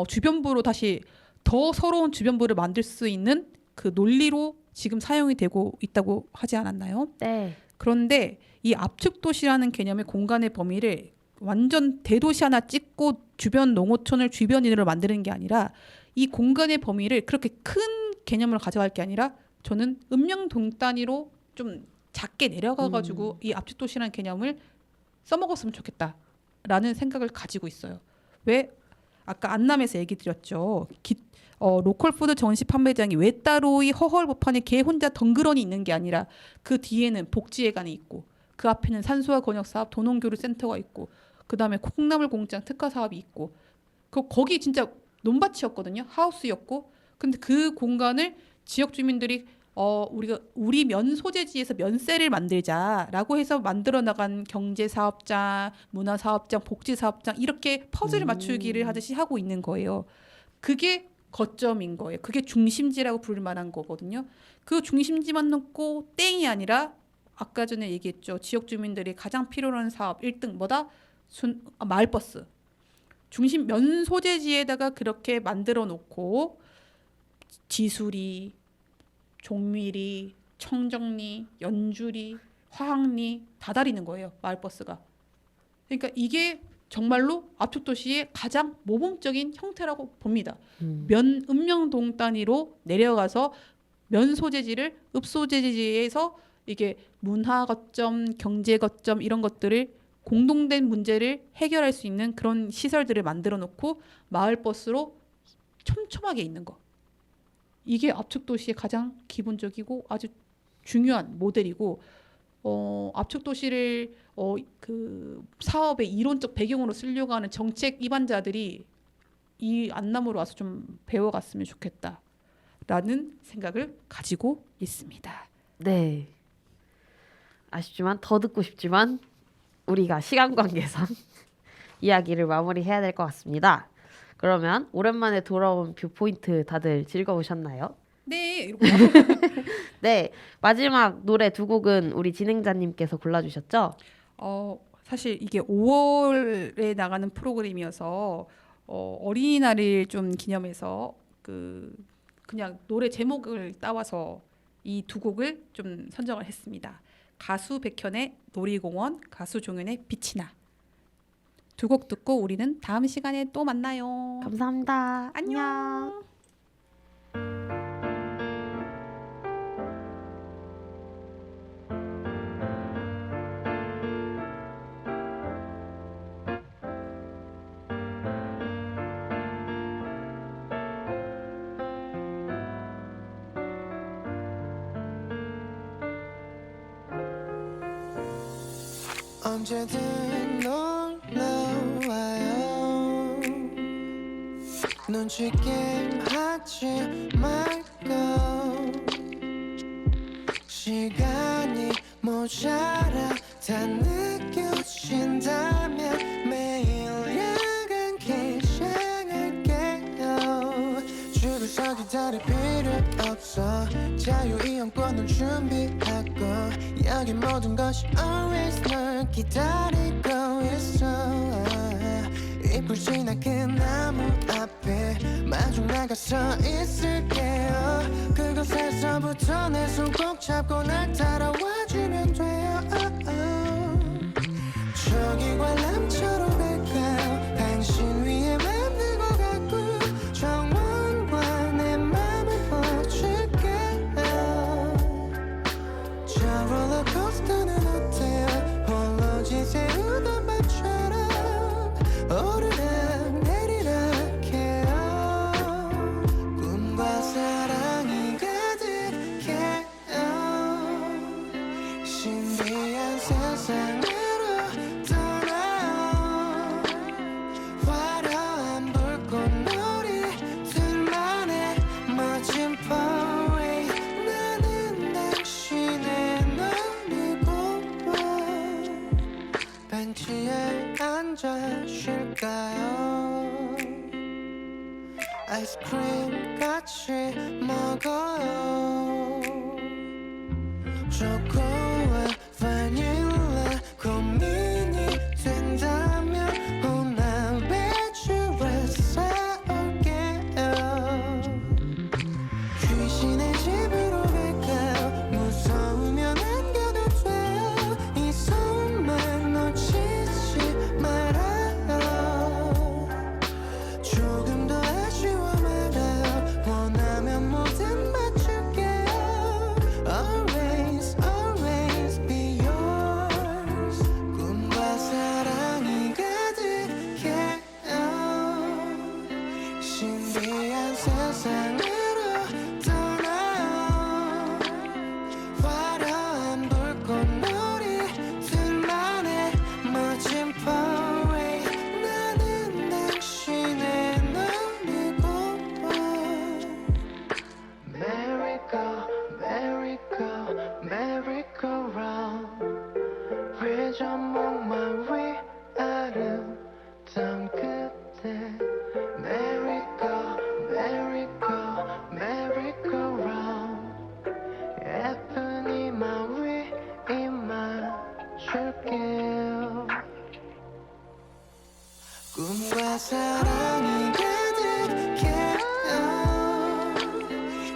주변부로 다시 더 서러운 주변부를 만들 수 있는 그 논리로 지금 사용이 되고 있다고 하지 않았나요? 네. 그런데 이 압축 도시라는 개념의 공간의 범위를 완전 대도시 하나 찍고 주변 농어촌을 주변인으로 만드는 게 아니라 이 공간의 범위를 그렇게 큰 개념으로 가져갈 게 아니라 저는 읍면동 단위로 좀 작게 내려가가지고 이 압축 도시라는 개념을 써먹었으면 좋겠다라는 생각을 가지고 있어요. 왜? 아까 안남에서 얘기 드렸죠. 로컬푸드 전시 판매장이 외따로이 허허벌판에 걔 혼자 덩그러니 있는 게 아니라 그 뒤에는 복지회관이 있고 그 앞에는 산소화 권역사업 도농교류센터가 있고 그 다음에 콩나물 공장 특화 사업이 있고 거기 진짜 논밭이었거든요. 하우스였고 근데 그 공간을 지역 주민들이 우리 면 소재지에서 면세를 만들자라고 해서 만들어 나간 경제 사업장, 문화 사업장, 복지 사업장 이렇게 퍼즐을 맞추기를 하듯이 하고 있는 거예요. 그게 거점인 거예요. 그게 중심지라고 부를 만한 거거든요. 그 중심지만 놓고 땡이 아니라 아까 전에 얘기했죠. 지역 주민들이 가장 필요로 하는 사업 1등 뭐다? 마을버스. 중심 면 소재지에다가 그렇게 만들어 놓고 지수리, 종미리, 청정리, 연주리, 화학리 다 다니는 거예요. 마을버스가. 그러니까 이게 정말로 압축도시의 가장 모범적인 형태라고 봅니다. 읍면동 단위로 내려가서 면 소재지를 읍 소재지에서 이게 문화 거점, 경제 거점 이런 것들을 공동된 문제를 해결할 수 있는 그런 시설들을 만들어 놓고 마을버스로 촘촘하게 있는 거. 이게 압축도시의 가장 기본적이고 아주 중요한 모델이고 압축도시를 그 사업의 이론적 배경으로 쓰려고 하는 정책 입안자들이 이 안남으로 와서 좀 배워갔으면 좋겠다라는 생각을 가지고 있습니다. 네. 아쉽지만 더 듣고 싶지만 우리가 시간 관계상 이야기를 마무리해야 될 것 같습니다. 그러면 오랜만에 돌아온 뷰포인트 다들 즐거우셨나요? 네, 이렇게 네. 마지막 노래 두 곡은 우리 진행자님께서 골라주셨죠? 사실 이게 5월에 나가는 프로그램이어서 어린이날을 좀 기념해서 그냥 노래 제목을 따와서 이 두 곡을 좀 선정을 했습니다. 가수 백현의 놀이공원, 가수 종현의 빛이 나. 두 곡 듣고 우리는 다음 시간에 또 만나요. 감사합니다. 안녕. 언제든 눈치 게임 하지 말고 시간이 모자라 다 느껴진다면 매일 야간 개장할게요 줄을 기다릴 필요 없어 자유이용권은 준비하고 여기 모든 것이 always 널 기다리고 있어 입구 지나 그 나무 앞에 마중 나가서 있을게요 그곳에서부터 내 손 꼭 잡고 날 따라와주면 돼요 저기 관람차로 갈까요 당신 위에 맘들 것 같고 정원과 내 맘을 보여줄게요 저 롤러코스터는 어때요 홀로 지새우던 밤처럼 오르락 내리락 해요 꿈과 사랑이 가득해요 신비한 세상으로 떠나요 화려한 불꽃놀이들만의 멋진 parade 나는 당신의 눈이고 벤치에 앉아 쉴까요 아이스크림 같이 먹어요 초코와 바닐라 고민이 된다면 오늘 배추를 사올게요 귀신의 집으로 갈까요 무서우면 안 가도 돼요 이 손만 놓치지 말아요 조금 더 아쉬워 말아요 원하면 뭐든 맞출게요 Always always be yours 꿈과 사랑이 가득해요 신비한 세상으로 떠나요 화려한 불꽃놀이들만의 멋진 parade 나는 당신의 눈이고 Merry go, merry go, merry go round 회전목마 위 아름다운 그대 Merry go, merry go, merry go round 예쁜 이마 위 이마 줄게요 꿈과 사랑이 가득해요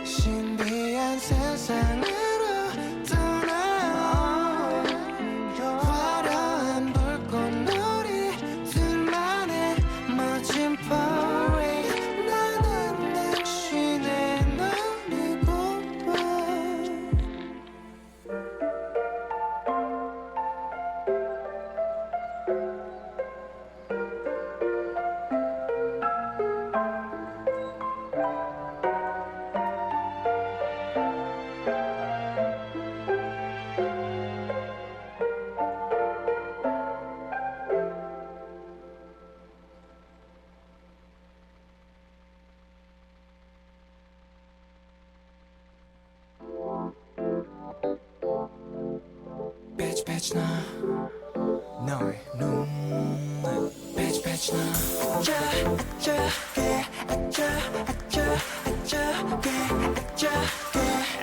신비한 세상으로 떠나요 화려한 불꽃놀이들만의 멋진 parade 나는 당신의 눈이고 Bitch bitch 나 너의 눈 Bitch bitch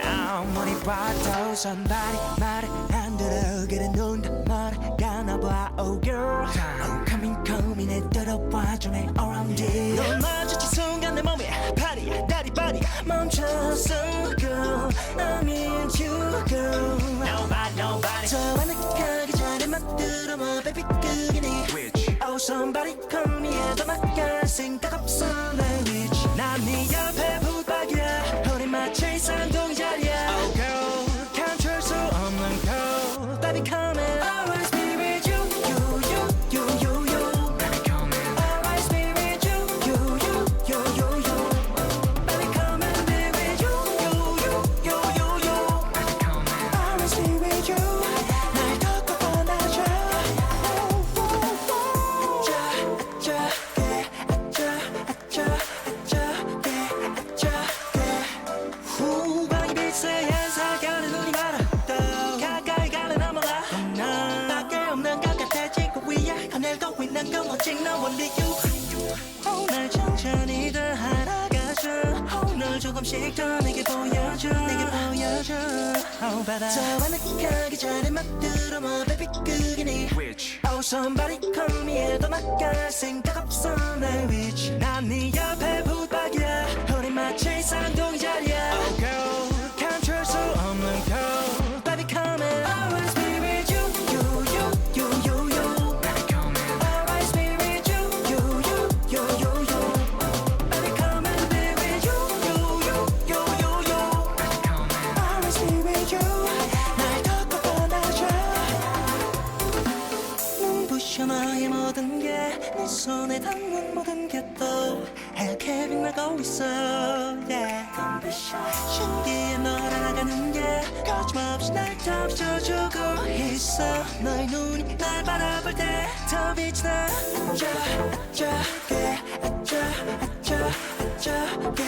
나 아무리 봐도 선발이 말을 안 들어 그래 눈 멀어가나 봐 Oh girl I'm coming 내 들어봐줘 내 around it 널 마주친 순간 내 몸에 발이 다리 발이 멈췄어 girl I'm into you girl Nobody 저 안에 전에 만들어 뭐 baby 그게 네 Oh somebody come here 더 나갈 생각 없어 내 위치 난 네 옆에 붙박이야 우리 마치 쌍둥이자리야 Oh girl 감출 수 없는 girl Baby come in Always be with you Baby come in Always be with you Baby come and be with you Baby come in Always be with you 날 덮고 떠나줘 아차 난 건 오직 너와 you 날 천천히 더 알아가줘 널 조금씩 더 내게 보여줘 바다 저 하늘가기 전에 막 들어와 baby 그게 네 Oh somebody call me 해도 나갈 생각 없어 날 위치 난 네 옆에 붙박이야 우리 마치 쌍둥이 자리야 Oh girl 감출 수 없는 girl Baby come in Always be with you Always be with you Baby come and be with you Always be with you 날 덮고 떠나줘 눈부셔 너의 모든 게 내 손에 닿는 모든 게 또 하얗게 빛나고 있어 yeah. 신기해 널 알아가는 게 거침없이 날 덮쳐주고 있어 너의 눈이 날 바라볼 때 더 빛이 나 아쩌게